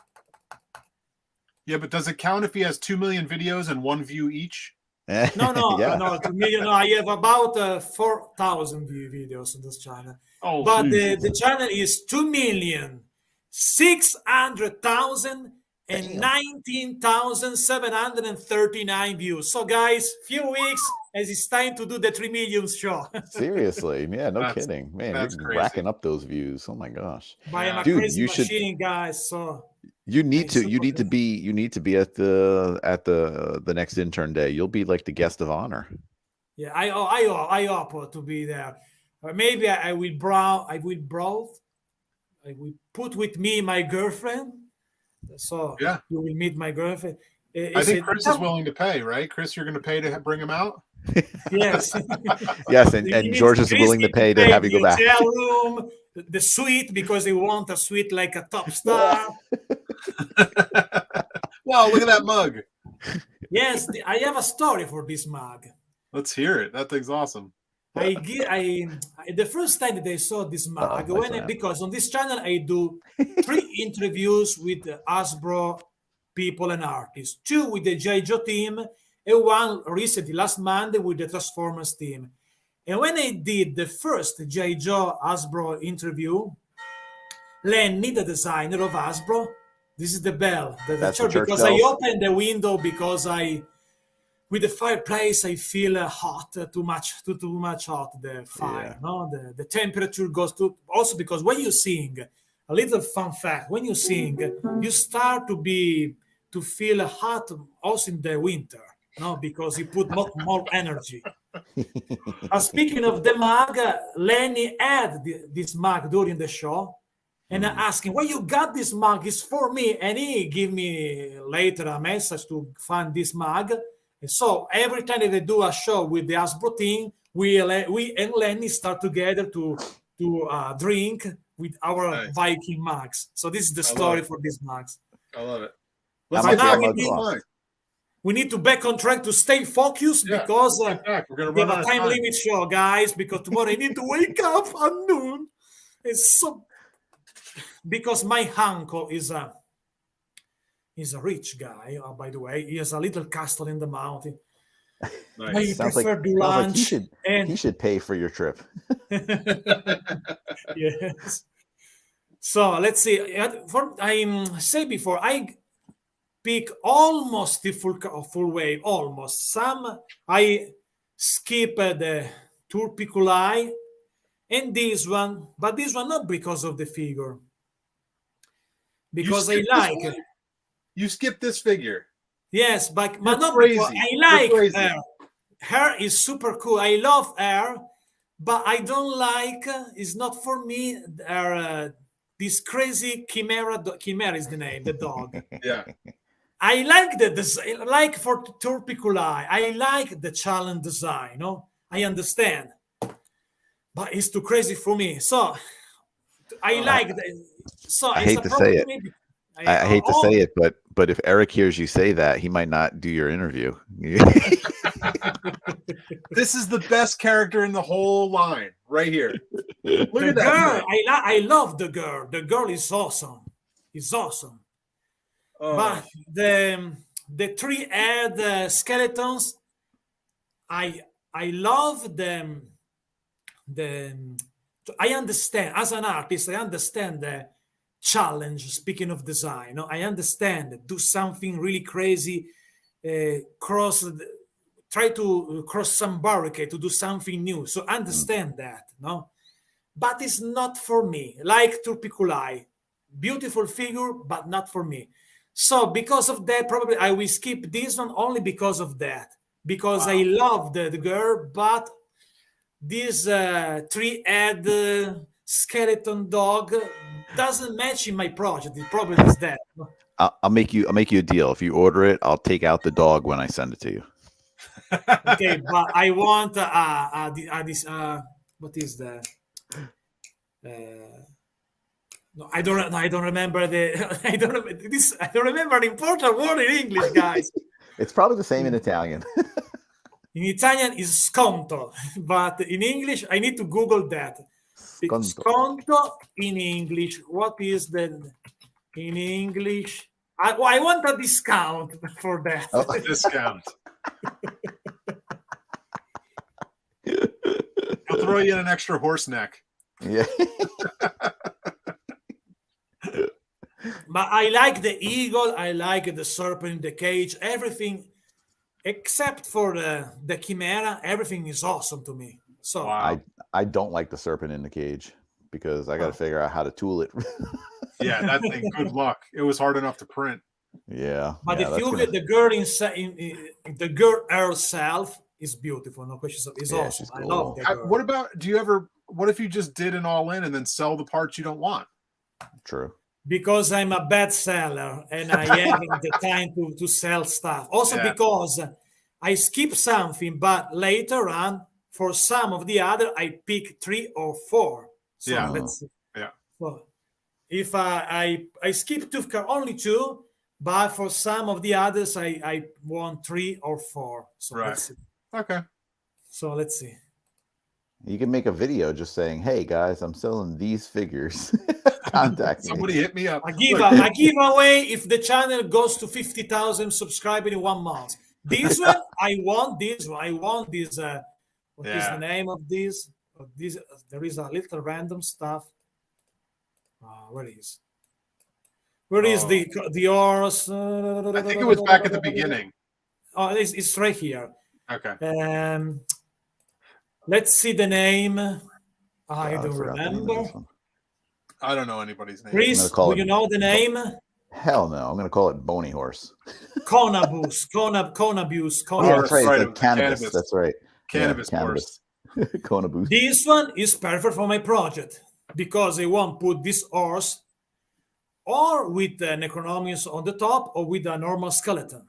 Yeah, but does it count if he has 2 million videos and 1 view each? Yeah. No, 2 million. No, I have about 4,000 videos on this channel. Oh, but the channel is 2,600,019,739 views. So, guys, few weeks as it's time to do the 3 million show. Seriously, yeah, no kidding, man. You're racking up those views. Oh my gosh, dude, you should, guys. So. You need to be at the next intern day. You'll be like the guest of honor. Yeah, I hope to be there. Or maybe I will put with me my girlfriend. So yeah, you will meet my girlfriend. I think Chris is willing to pay, right? Chris, you're going to pay to bring him out? Yes. Yes, and George is willing to pay to have you go back. Hotel room, the suite, because they want a suite like a top star. Wow, look at that mug. Yes, I have a story for this mug. Let's hear it. That thing's awesome. The first time that I saw this mug, because on this channel I do 3 interviews with Hasbro people and artists, 2 with the G.I. Joe team, and 1 recently last Monday with the Transformers team. And when I did the first G.I. Joe Hasbro interview, Lenny, the designer of Hasbro, this is the bell, the church, because I opened the window because with the fireplace I feel hot, too much hot, the fire, the temperature goes to, also because when you sing, a little fun fact, when you sing, you start to feel hot also in the winter, because you put more energy. Speaking of the mug, Lenny had this mug during the show, And I asked him, "Where you got this mug? It's for me." And he gave me later a message to find this mug. And so every time that they do a show with the Hasbro team, we and Lenny start together to drink with our Viking mugs. So this is the story for these mugs. I love it. Let's But get now that mug off. we need to back on track to stay focused because we're gonna we have run a time limit show, guys, because tomorrow I need to wake up at noon. It's so because my uncle is a rich guy, by the way. He has a little castle in the mountain. Nice. I prefer to lunch. He should pay for your trip. Yes. So let's see. I said before, I pick almost the full wave. Almost. Some I skip the Turpiculi and this one, but this one not because of the figure. Because I like it. You skipped this figure. Yes, but not crazy. because I like her. Her is super cool. I love her, but I don't like. It's not for me. This crazy chimera. Chimera is the name. The dog. Yeah. I like the design. Like for Turpiculi, I like the challenge design. No, I understand, but it's too crazy for me. So I like. I hate to say it. I hate to say it, but if Eric hears you say that, he might not do your interview. This is the best character in the whole line, right here. Look at that girl. I love the girl. The girl is awesome. It's awesome. Oh. But the 3-head skeletons, I love them. I understand as an artist. I understand the challenge. Speaking of design, I understand. Do something really crazy. Try to cross some barricade to do something new. So understand that, no. But it's not for me. Like Turpiculi, beautiful figure, but not for me. So because of that, probably I will skip this one only because of that. Because I love the girl, but this 3-head skeleton dog doesn't match in my project. The problem is that. I'll make you a deal. If you order it, I'll take out the dog when I send it to you. Okay, but I want this. What is the? No, I don't remember the. I don't remember an important word in English, guys. It's probably the same in Italian. In Italian is sconto, but in English I need to Google that. Sconto in English. What is the in English? I want a discount for that. Oh, discount. I'll throw you in an extra horse neck. Yeah. But I like the eagle. I like the serpent in the cage. Everything except for the chimera. Everything is awesome to me. So I don't like the serpent in the cage because I got to figure out how to tool it. Yeah, that thing. Good luck. It was hard enough to print. Yeah. But if you get the girl the girl herself is beautiful. No question. It's awesome. Cool. I love that girl. What about? What if you just did an all-in and then sell the parts you don't want? True. Because I'm a bad seller and I haven't the time to sell stuff. Also because I skip something, but later on, for some of the other, I pick 3 or 4. So let's see. Yeah. So if I skip only 2, but for some of the others, I want 3 or 4. So let's see. Okay. So let's see. You can make a video just saying, "Hey guys, I'm selling these figures. Contact Somebody me." hit me up. I give away if the channel goes to 50,000 subscribers in 1 month. This one, I want this one. I want this. What is the name of this? There is a little random stuff. Where is the horse? I think it was back at the beginning. Oh, it's right here. Okay. Let's see the name. I don't remember. I don't know anybody's name. Chris, do you know the name? Hell no. I'm going to call it Bony Horse. Conabus. That's right. Cannabis. That's right. Cannabis horse. Conabus. This one is perfect for my project. because I won't put this horse or with the Necronominus on the top or with a normal skeleton.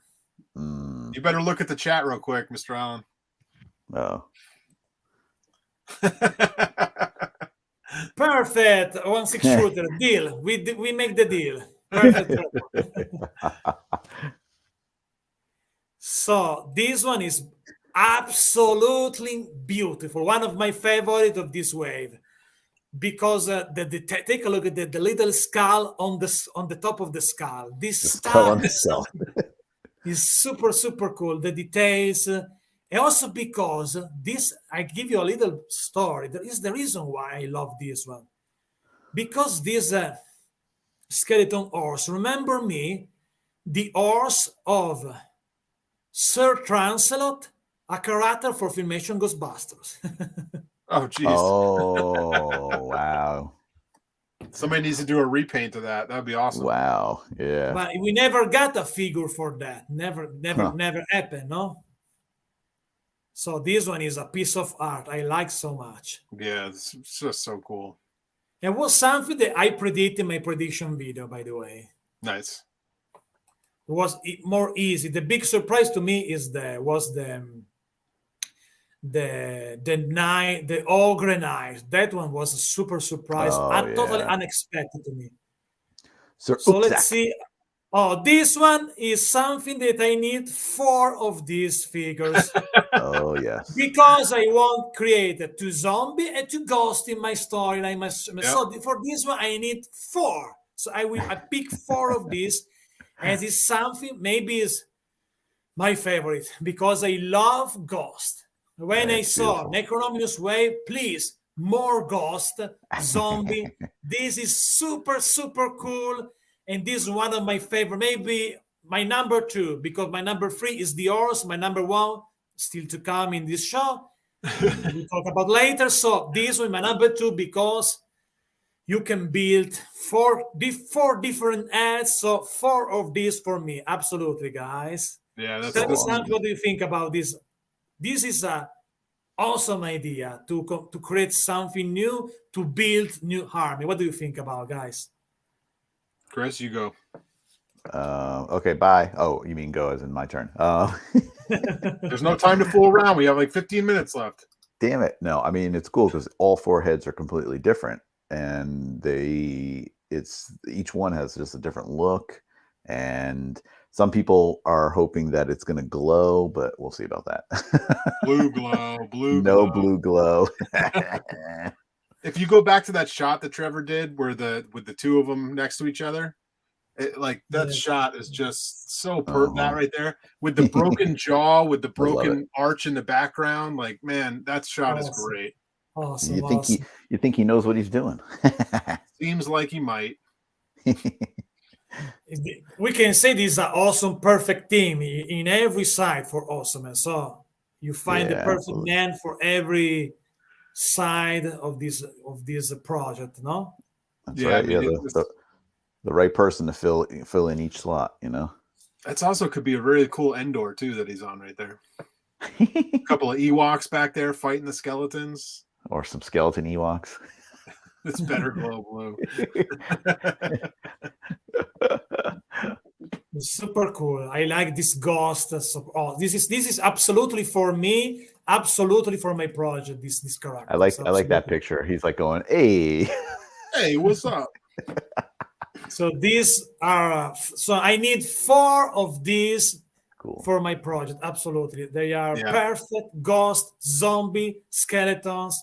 You better look at the chat real quick, Mr. Allen. Oh. Perfect. 1-6 shooter deal. We make the deal. Perfect. So this one is absolutely beautiful. One of my favorite of this wave, because take a look at the little skull on the top of the skull. This skull on the skull is super cool. The details. And also because this, I give you a little story. There is the reason why I love this one. Because this skeleton horse, remember me, the horse of Sir Trancelot, a character for Filmation Ghostbusters. Oh, jeez. Oh, wow. Somebody needs to do a repaint of that. That would be awesome. Wow. Yeah. But we never got a figure for that. Never happened, no? So this one is a piece of art I like so much. Yeah, it's just so cool. It was something that I predicted in my prediction video, by the way. Nice. It was more easy. The big surprise to me was the ogre knight. That one was a super surprise, totally unexpected to me. So let's see. Oh, this one is something that I need 4 of these figures. Oh, yes. Because I want create 2 zombie and 2 ghost in my storyline. Yep. So for this one, I need 4. So I pick 4 of these, and it's something maybe is my favorite because I love ghost. When I saw Necronominus wave, please, more ghost, zombie. This is super cool. And this is one of my favorite, maybe my number 2, because my number 3 is the horse. My number 1 still to come in this show. We'll talk about later. So this one, my number 2, because you can build 4 different ads. So 4 of these for me. Absolutely, guys. Yeah, that's Tell me, Sam, what do you think about this? This is a awesome idea to create something new, to build new army. What do you think about, guys? Chris, you go. Okay, bye. Oh, you mean go as in my turn. There's no time to fool around. We have like 15 minutes left. Damn it. No, I mean, it's cool because all 4 heads are completely different. And each one has just a different look. And some people are hoping that it's going to glow, but we'll see about that. Blue glow. No blue glow. If you go back to that shot that Trevor did with the 2 of them next to each other, that shot is just so that right there with the broken jaw, with the broken arch in the background. Like, man, that shot is great. Awesome. You think he knows what he's doing? Seems like he might. We can say this is an awesome, perfect team in every side for Horsemen. So you find the perfect man for every side of this project, no? That's right. Yeah, the right person to fill in each slot, you know. That's also could be a really cool Endor too that he's on right there. A couple of Ewoks back there fighting the skeletons, or some skeleton Ewoks. It's better glow blue. Super cool. I like this ghost. This is absolutely for me, absolutely for my project. This character. I like that picture. He's like going, "Hey, hey, what's up?" So these are. So I need 4 of these for my project. Absolutely, they are perfect. Ghost, zombie, skeletons.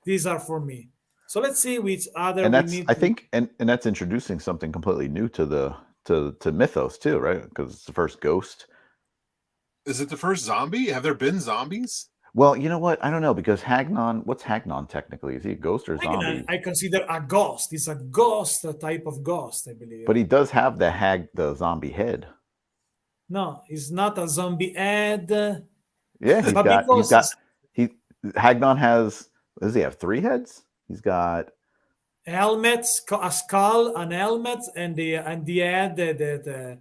These are for me. So let's see which other. And that's I think, and that's introducing something completely new to Mythos too, right? Because it's the first ghost. Is it the first zombie? Have there been zombies? Well, you know what? I don't know, because Hagnon, what's Hagnon technically? Is he a ghost or zombie? I consider a ghost. It's a ghost, a type of ghost, I believe. But he does have the zombie head. No, it's not a zombie head. Yeah, Hagnon has, does he have 3 heads? He's got helmets, a skull, an helmet, and the head, the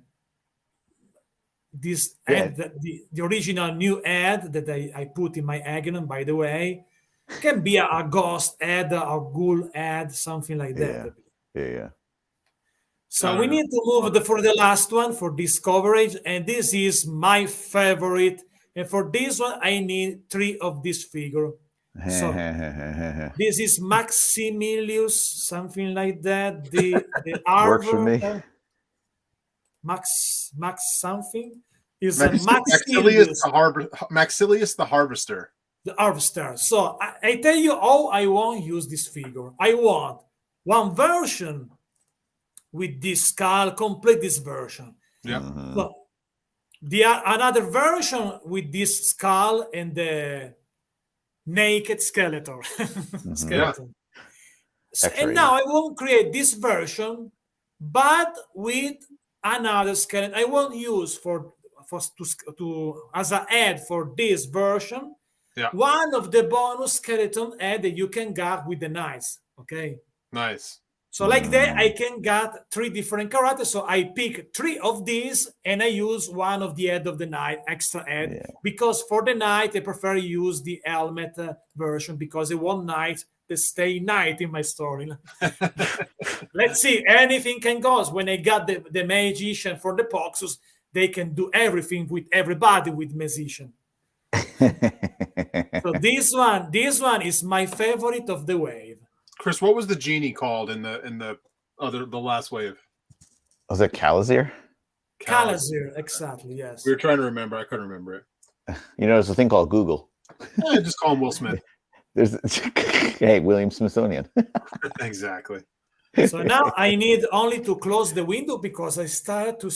original new ad that I put in my Agonon, by the way. Can be a ghost head, a ghoul head, something like that. Yeah. So we need to move for the last one for this coverage, and this is my favorite. And for this one, I need 3 of this figure. So this is Maximilius, something like that. The Works for me. Max something is Maxilius the Harvester. The Harvester. So I tell you how I want to use this figure. I want one version with this skull, complete this version. Yeah. So another version with this skull and the naked skeleton. skeleton. So, and now I won't create this version, but with another skeleton. I won't use to as a head for this version. Yeah. One of the bonus skeleton head that you can get with the knights. Okay. Nice. So like that, I can get 3 different characters. So I pick 3 of these, and I use one of the head of the knight, extra head, because for the knight I prefer use the helmet version because I want knight to stay knight in my story. Let's see, anything can go. When I got the magician for the Poxus, they can do everything with everybody with magician. So this one is my favorite of the wave. Chris, what was the genie called in the last wave? Was it Calazir? Calazir, exactly. Yes. We were trying to remember. I couldn't remember it. You know, there's a thing called Google. Just call him Will Smith. Hey, William Smithsonian. Exactly. So now I need only to close the window because I start to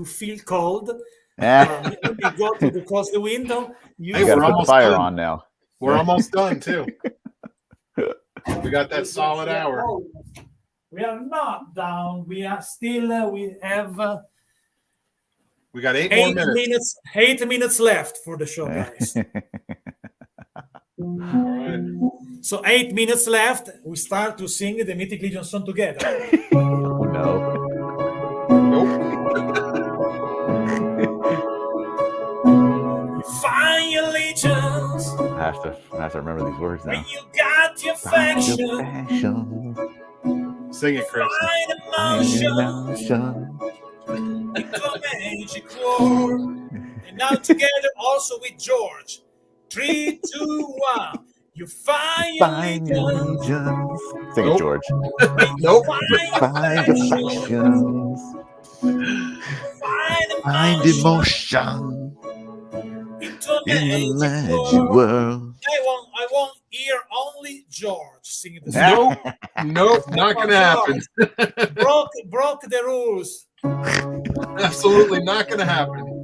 feel cold. Let me go to close the window. You got to put the fire on now. We're almost done too. We got that solid hour. We are not down. We are still. We have. We got 8 more minutes. 8 minutes left for the show, guys. Right. So 8 minutes left. We start to sing the Mythic Legion song together. Oh no. Find your legions. I have to remember these words now. When you got your faction. Sing it, Chris. Find emotion. Into a magic war. And now together also with George. 3, 2, 1. You find your legions. Sing it, George. Nope. Find affections. Find emotion. In the magic world. I won't hear only George singing the song. Nope, not gonna happen. broke the rules. Absolutely not gonna happen.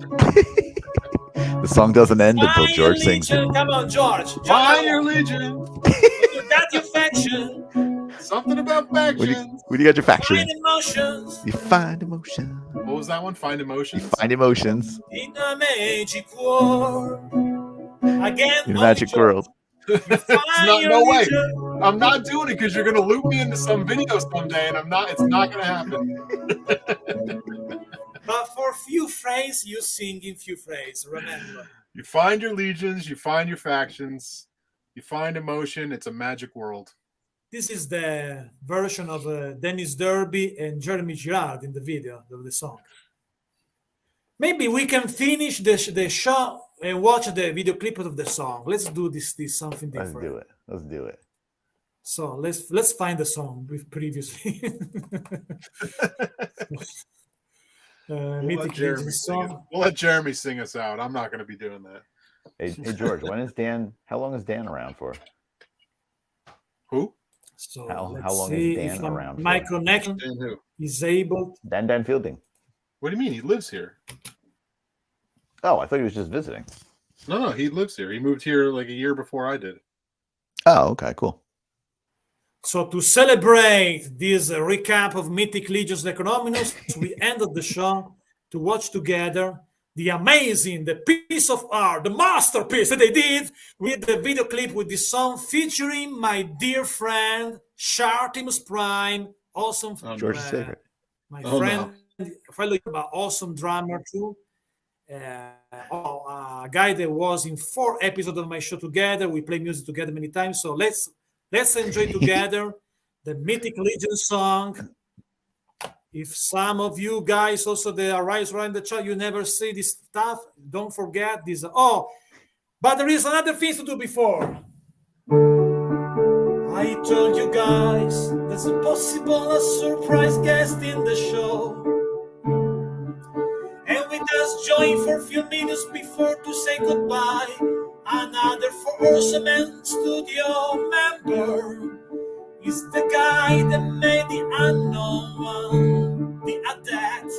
The song doesn't end until George sings it. Come on, George. Find your legion. You got your faction. Something about factions. When you got your faction. Find emotions. You find emotion. What was that one? Find emotions? You find emotions. In a magic world. Again, in a magic world. No way. I'm not doing it because you're going to loop me into some video someday, and it's not going to happen. But for few phrases, you sing in few phrases, remember. You find your legions, you find your factions, you find emotion. It's a magic world. This is the version of Dennis Derby and Jeremy Girard in the video of the song. Maybe we can finish the show and watch the video clip of the song. Let's do this something different. Let's do it. So let's find the song with previously. We'll let Jeremy sing us out. I'm not going to be doing that. Hey George, how long is Dan around for? Who? So how long is Dan around my for? connection is able. Dan Fielding. What do you mean? He lives here. Oh, I thought he was just visiting. No, he lives here. He moved here like a year before I did. Oh, okay, cool. So to celebrate this recap of Mythic Legions Necronominus, we ended the show to watch together the piece of art, the masterpiece that they did with the video clip with the song featuring my dear friend Shartimus Prime, awesome George's favorite. My friend, fellow awesome drummer too. A guy that was in 4 episodes of my show together. We play music together many times. So let's enjoy together the Mythic Legion song. If some of you guys also the arise right in the chat, you never see this stuff, don't forget this. Oh, but there is another thing to do before. I told you guys there's a possible a surprise guest in the show. And with us join for a few minutes before to say goodbye, another Horsemen studio member is the guy that made the unknown one, the adept.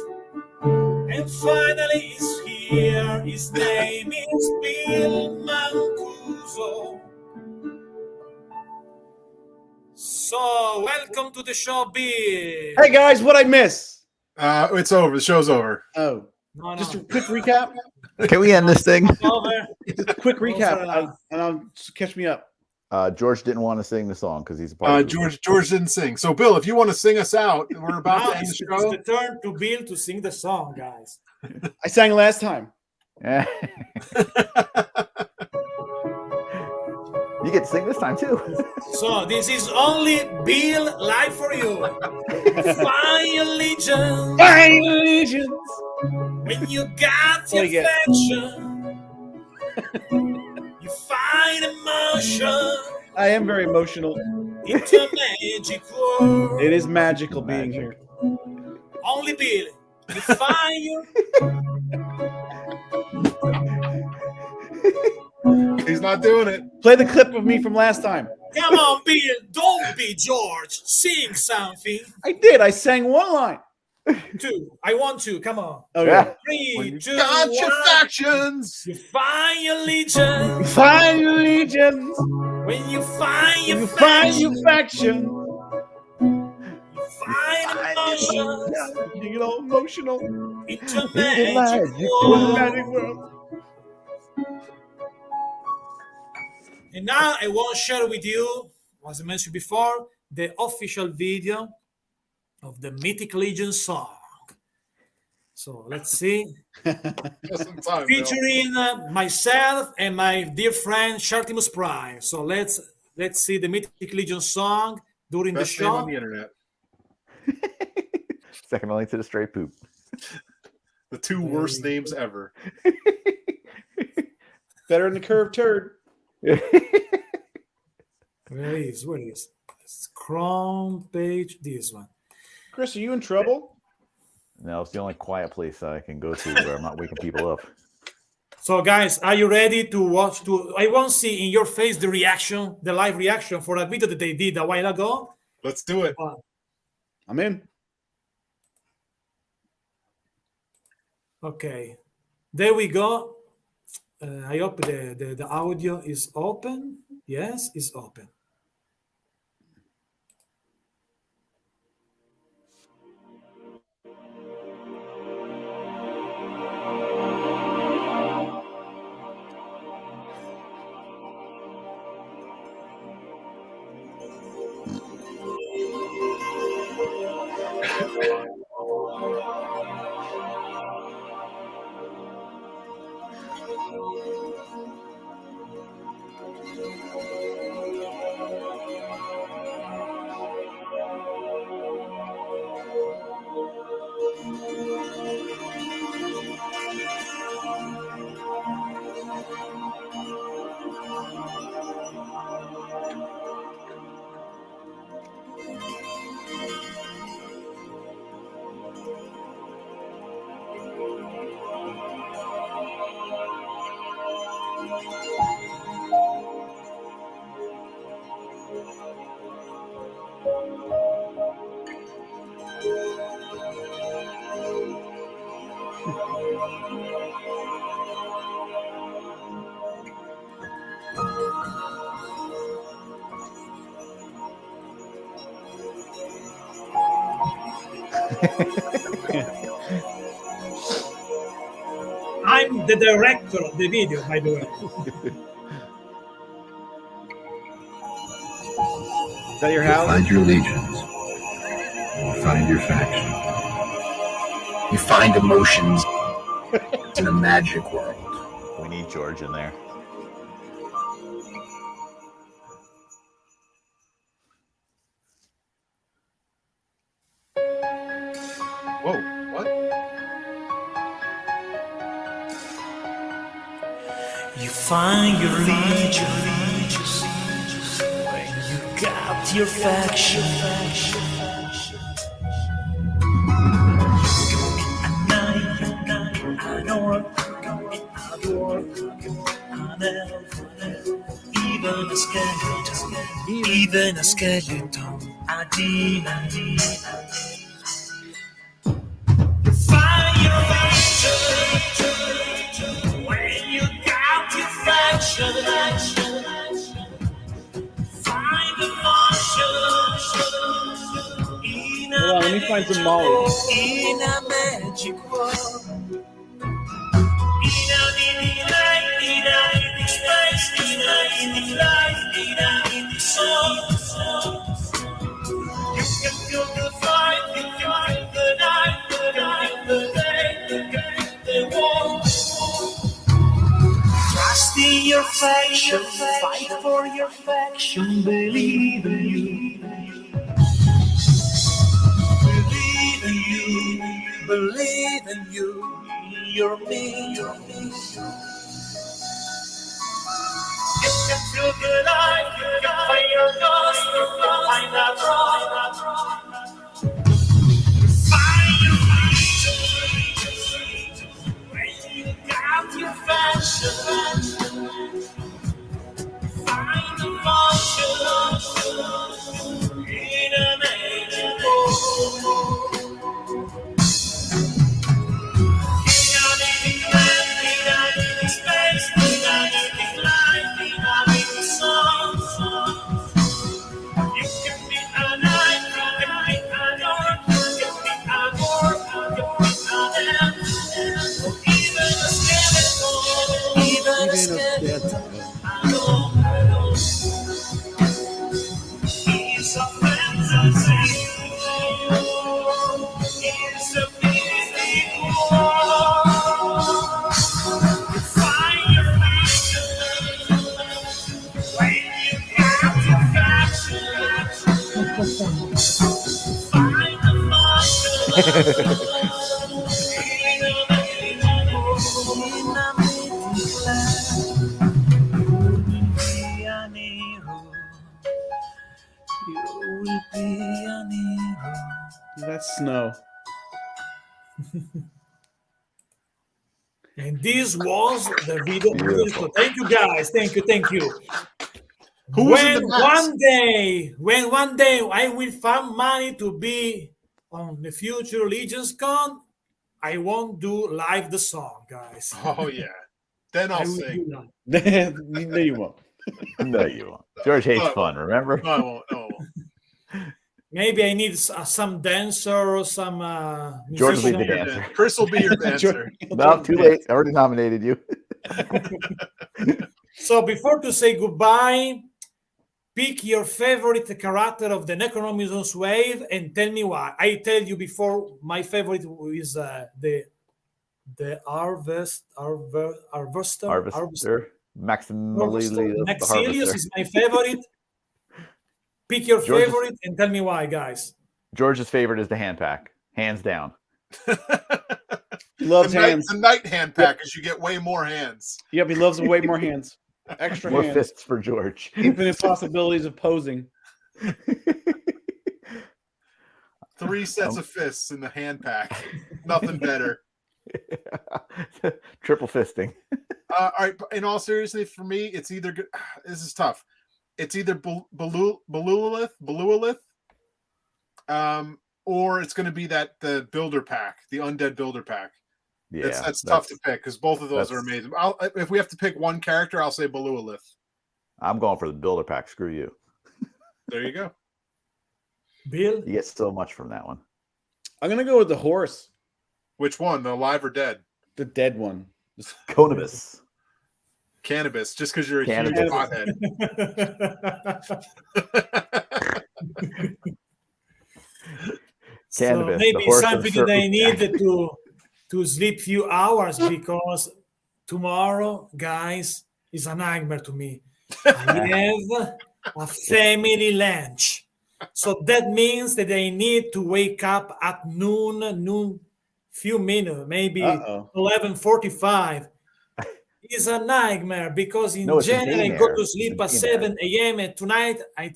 And finally he's here, his name is Bill Mancuso. So, welcome to the show, Bill. Hey guys, what I miss? It's over. The show's over. Oh, No. just a quick recap. Can we end this thing? Over. Just a quick recap, and I'll just catch me up. George didn't want to sing the song because he's a part of the George didn't sing. So, Bill, if you want to sing us out, we're about Now to end the it's show. the turn to Bill to sing the song, guys. I sang last time. You get to sing this time too. So this is only Bill live for you. Find your allegiance Find allegiance. when you got What do you get? affection. You find emotion. I am very emotional. It's a magic world. It is magical being here. Only Bill. You find your. He's not doing it. Play the clip of me from last time. Come on, Bill. Don't be George. Sing something. I did. I sang one line. 2. I want to. Come on. Oh yeah. 3, 2, Got your 1. factions. You find your allegiance Find allegiance. when you find your You find your faction. faction. You find emotions. You get all emotional. It's a magic magic What a world. magic world. And now I want to share with you, as I mentioned before, the official video of the Mythic Legion song. So let's see. Just in time, Bill. Featuring myself and my dear friend Shartimus Prime. So let's see the Mythic Legion song during Best the name show. on the internet. Second only to the straight poop. The 2 worst names ever. Better than the curved turd. Where is? It's Chrome page, this one. Chris, are you in trouble? No, it's the only quiet place I can go to where I'm not waking people up. So guys, are you ready to watch? I want to see in your face the reaction, the live reaction for a video that they did a while ago. Let's do it. I'm in. Okay, there we go. I hope the audio is open. Yes, it's open. I'm the director of the video, by the way. Is that your house? Find your legions. You find your faction. You find emotions. It's in a magic world. We need George in there. Whoa, what? You find your legion when you got your faction. An orc, a dwarf, an elf, even a skeleton, a demon. You find your legion when you got your faction. Find the motion in a Hold on, let me find some Molly. in a magic world. In a mythic light, in a mythic space, in a mythic life, in a mythic soul. You can feel the fight, you can feel the night, you can feel the day, you can feel the war. Trust in your faction, fight for your faction, believe in you. Believe in you, believe in you. You're me, you're me. You can feel the light, you can find your ghost, you can find that rock. Find your legion when you got your fashion. Find the motion in a magic world. It's a fantasy. It's a mythic world. Find your passion when you got your fashion. Find the motion in a mythic world. You will be an hero. That's snow. And this was the video. Beautiful. Thank you, guys. Thank you. Who was in the mask? When one day I will find money to be on the future Legion's Con, I won't do live the song, guys. Oh yeah. Then I I'll will sing. do that. No, you won't. No, you won't. George hates fun, remember? No, I won't. No, I won't. Maybe I need some dancer or some George will be musician. the dancer. Chris will be your dancer. No, too late. I already nominated you. So before to say goodbye, pick your favorite character of the Necronominus wave and tell me why. I tell you before, my favorite is the Harvester. Maximally the Maxilius Harvester. is my favorite. Pick your George's- favorite and tell me why, guys. George's favorite is the hand pack. Hands down. He loves hands. The night hand pack is you get way more hands. Yep, he loves way more hands. Extra More hands. fists for George. Infinite possibilities of posing. 3 sets of fists in the hand pack. Nothing better. Triple fisting. All right. In all seriousness, for me, it's either good. This is tough. It's either Belualith, or it's going to be the builder pack, the undead builder pack. Yeah, That's tough to pick because both of those are amazing. If we have to pick one character, I'll say Belualith. I'm going for the builder pack. Screw you. There you go. Bill? You get so much from that one. I'm going to go with the horse. Which one, the alive or dead? The dead one. Conibus. Cannabis, just because you're a Cannabis. huge pothead. Cannabis, maybe the horse some of video they need circumstance. to to sleep few hours because tomorrow, guys, is a nightmare to me. I have a family lunch. So that means that I need to wake up at noon, few minutes, maybe Uh-oh. 11:45. It's a nightmare because in No, it's a general I go daymare. to It's sleep a at daymare. 7 a.m. and tonight I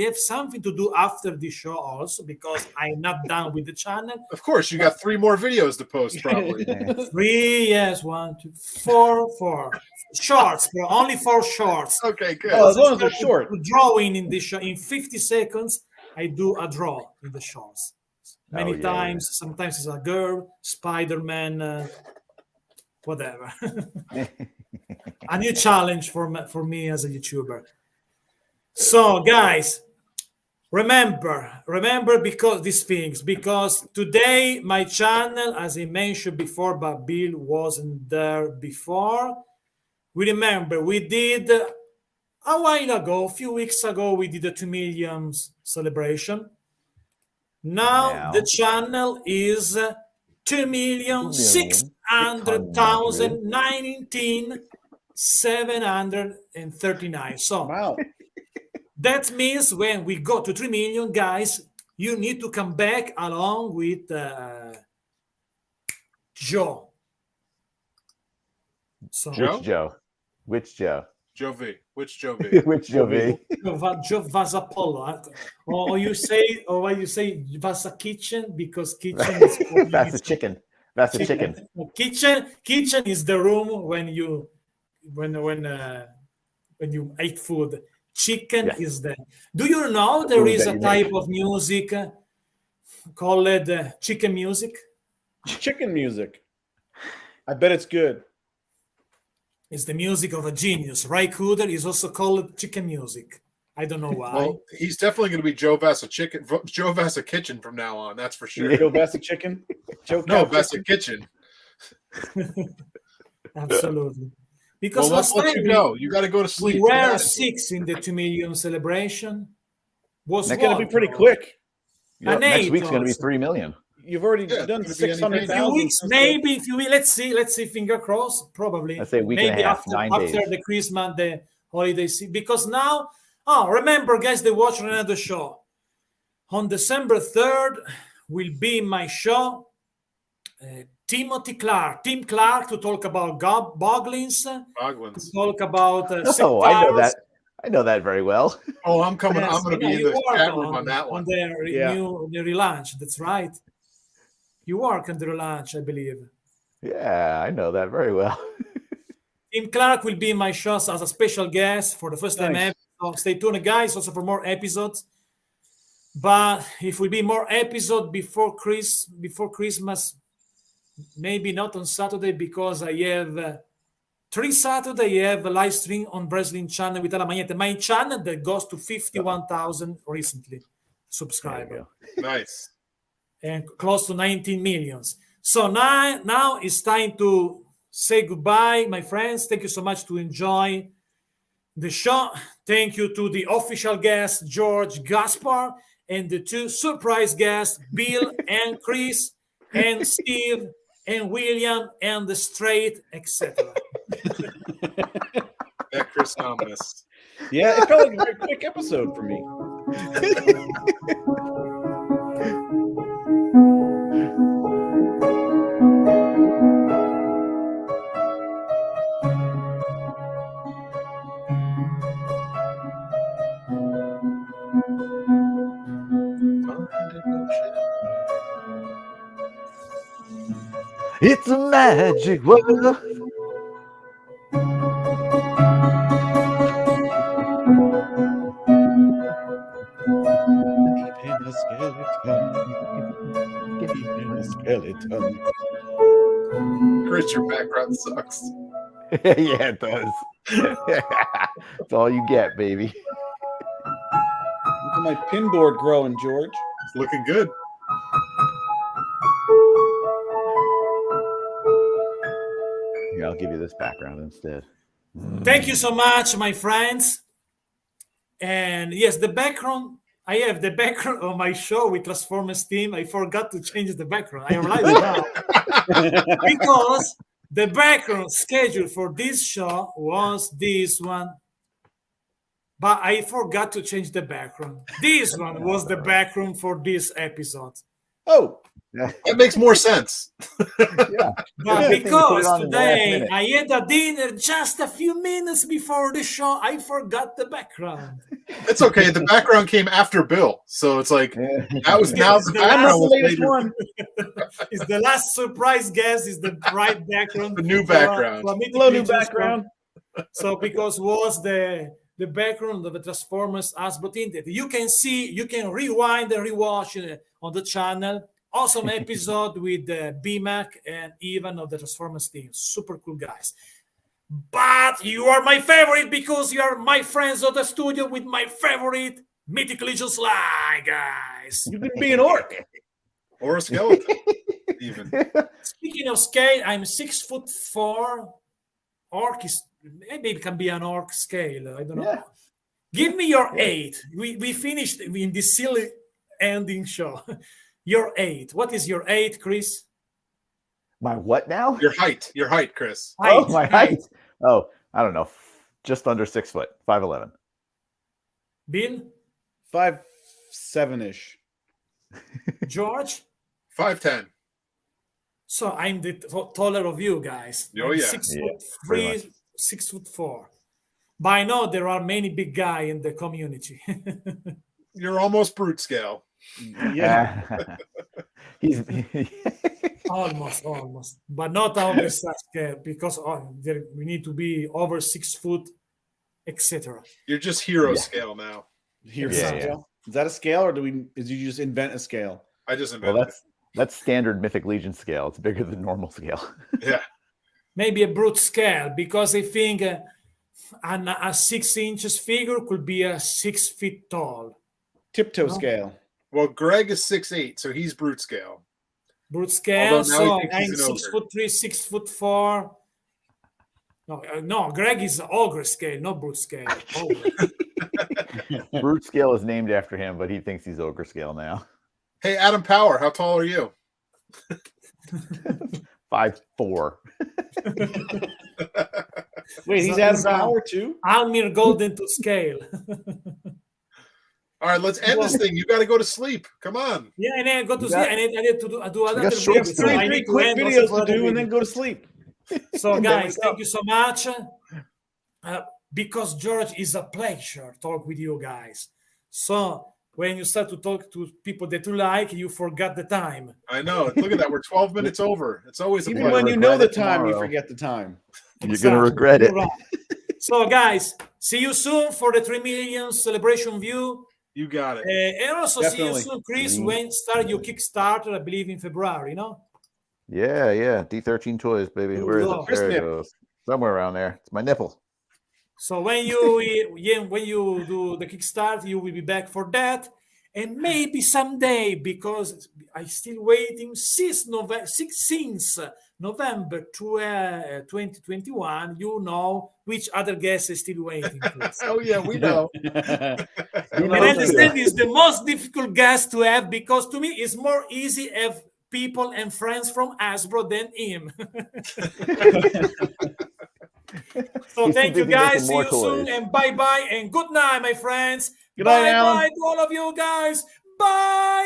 have something to do after the show also because I'm not done with the channel. Of course, you got 3 more videos to post, probably. 3, yes, 1, 2, 4 shorts, bro. Only 4 shorts. Okay, good. Oh, as long as they're short. Drawing in the show in 50 seconds, I do a draw in the shorts. Many yeah, times, sometimes it's a girl, Spider-Man, whatever. A new challenge for me as a YouTuber. So, guys, remember because these things, because today my channel, as I mentioned before, but Bill wasn't there before. We remember we did a while ago, a few weeks ago, we did a 2 million celebration. Now the channel is 2,600,019,739. So Wow. that means when we go to 3 million, guys, you need to come back along with Joe. So Which Joe? Joe V. Which Joe V? Which Joe V? Joe Vasapollo, or you say, Vasa Kitchen because kitchen is That's a chicken. That's a chicken. Kitchen is the room when you eat food. Chicken is there. Do you know there Food is that a you type make. of music called chicken music? Chicken music. I bet it's good. It's the music of a genius. Ray Cooder is also called chicken music. I don't know why. Well, he's definitely going to be Joe Vasa Kitchen from now on. That's for sure. Joe Bassett chicken. Joe No, Cow Vasa Kitchen. Absolutely. Because Well, let's last let time you go. You got to go to sleep. we were Yeah. 6 in the 2 million celebration. Was It's going to be what? pretty quick. An Next 8 week's going to be also. 3 million. You've already Yeah, done it's gonna be 600,000. Few weeks, since maybe. If you will, let's see. Finger crossed. Probably. I'd say a week maybe and a half, after 9 after days. the Christmas, the holiday season. Because now, remember, guys, they watch another show on December 3rd. Will be my show. Tim Clark, to talk about boglins, Boglins. to talk about Oh, I know that. I know that very well. Oh, I'm coming. Yes, I'm going to be yeah, in you the work chat room on that on one. the relaunch. That's right. You work on the relaunch, I believe. Yeah, I know that very well. Tim Clark will be in my show as a special guest for the first time Nice. ever. So stay tuned, guys, also for more episodes. But if will be more episodes before Christmas, maybe not on Saturday because I have 3 Saturday. I have a live stream on Wrestling Channel with Alla Magnete, my channel that goes to 51,000 recently subscribers. Nice. And close to 19 millions. So now it's time to say goodbye, my friends. Thank you so much to enjoy the show. Thank you to the official guest, George Gaspar, and the 2 surprise guests, Bill and Chris, and Steve, and William, and the Straight, etc. Necronominus. Yeah, it felt like a very quick episode for me. It's a magic world. Deep in a skeleton. Chris, your background sucks. Yeah, it does. That's all you get, baby. Look at my pin board growing, George. It's looking good. Here, I'll give you this background instead. Thank you so much, my friends. And yes, the background I have the background of my show with Transformers team. I forgot to change the background. I realize it now. Because the background schedule for this show was this one. But I forgot to change the background. This one was the background for this episode. Oh, That makes more sense. Yeah. But Good thing you put it because on in the last today minute. I had a dinner just a few minutes before the show, I forgot the background. It's okay. The background came after Bill, so it's like that was now the The background last- was the latest later. one. It's the last surprise guest is the right background. The new for- background. for Mythic Hello, new Legions. background. So because was the background of the Transformers Hasbro tinted. You can see, you can rewind and rewatch on the channel. Awesome episode with BMAC and Ivan of the Transformers team. Super cool guys. But you are my favorite because you are my friends of the studio with my favorite Mythic Legions line, guys. You can be an orc. Or a skeleton, even. Speaking of scale, I'm 6'4". Orc is maybe it can be an orc scale. I don't know. Yeah. Give me your 8. We finished in this silly ending show. Your 8. What is your 8, Chris? My what now? Your height, Chris. Oh, my height. Oh, I don't know. Just under 6 foot, 5'11". Bill, 5'7" George. 5'10". So I'm the taller of you guys. Oh, I'm yeah. 6'3", pretty 6'4". But I know there are many big guys in the community. You're almost brute scale. Yeah. He's almost, but not over scale because we need to be over 6 foot, etc. You're just hero Yeah. scale now. Hero Yeah, scale. Is that a scale, or did you just invent a scale? I just well, invented that's standard Mythic Legion scale. It's bigger than normal scale. it. Yeah. Maybe a brute scale because I think a 6 inches figure could be a 6 feet tall. Tiptoe No. scale. Well, Greg is 6'8", so he's brute scale. Brute scale. Although now So he thinks I'm he's an 6'3", 6'4". No, Greg is ogre scale, not brute scale. Ogre. Brute scale is named after him, but he thinks he's ogre scale now. Hey, Adam Power, how tall are you? 5'4". Wait, he's So Adam he's, Power too? Almir Golden to scale. All right, let's end this thing. You got to go to sleep. Come on. Yeah, and then go to You sleep. got- I need to do other got short videos. So three I need to quick end also videos for to other do and then videos. go to sleep. So, There we guys, go. thank you so much. Because George is a pleasure talk with you guys. So when you start to talk to people that you like, you forgot the time. I know. Look at that. We're 12 minutes over. It's always a Even pleasure. when you know the regret it time, you tomorrow. forget the time. You're Exactly. gonna regret it. You're right. So, guys, see you soon for the 3 million celebration view. You got it. And also Definitely. see you soon, Chris, Mhm. when start your Kickstarter, I believe in February, no? Yeah. D13 toys, baby. Good Where is Lord. it? There it Chris goes. Somewhere around there. It's my nipple. So when you when you do the Kickstarter, you will be back for that, and maybe someday, because I'm still waiting since November 2021. You know which other guest is still waiting. Chris. Oh, yeah, we know. And I understand it's the most difficult guest to have because to me it's more easy to have people and friends from Hasbro than him. So He's thank too you busy making guys. See more you soon toys. and bye bye and good night, my friends. Good night, Bye Alan. bye to all of you guys. Bye.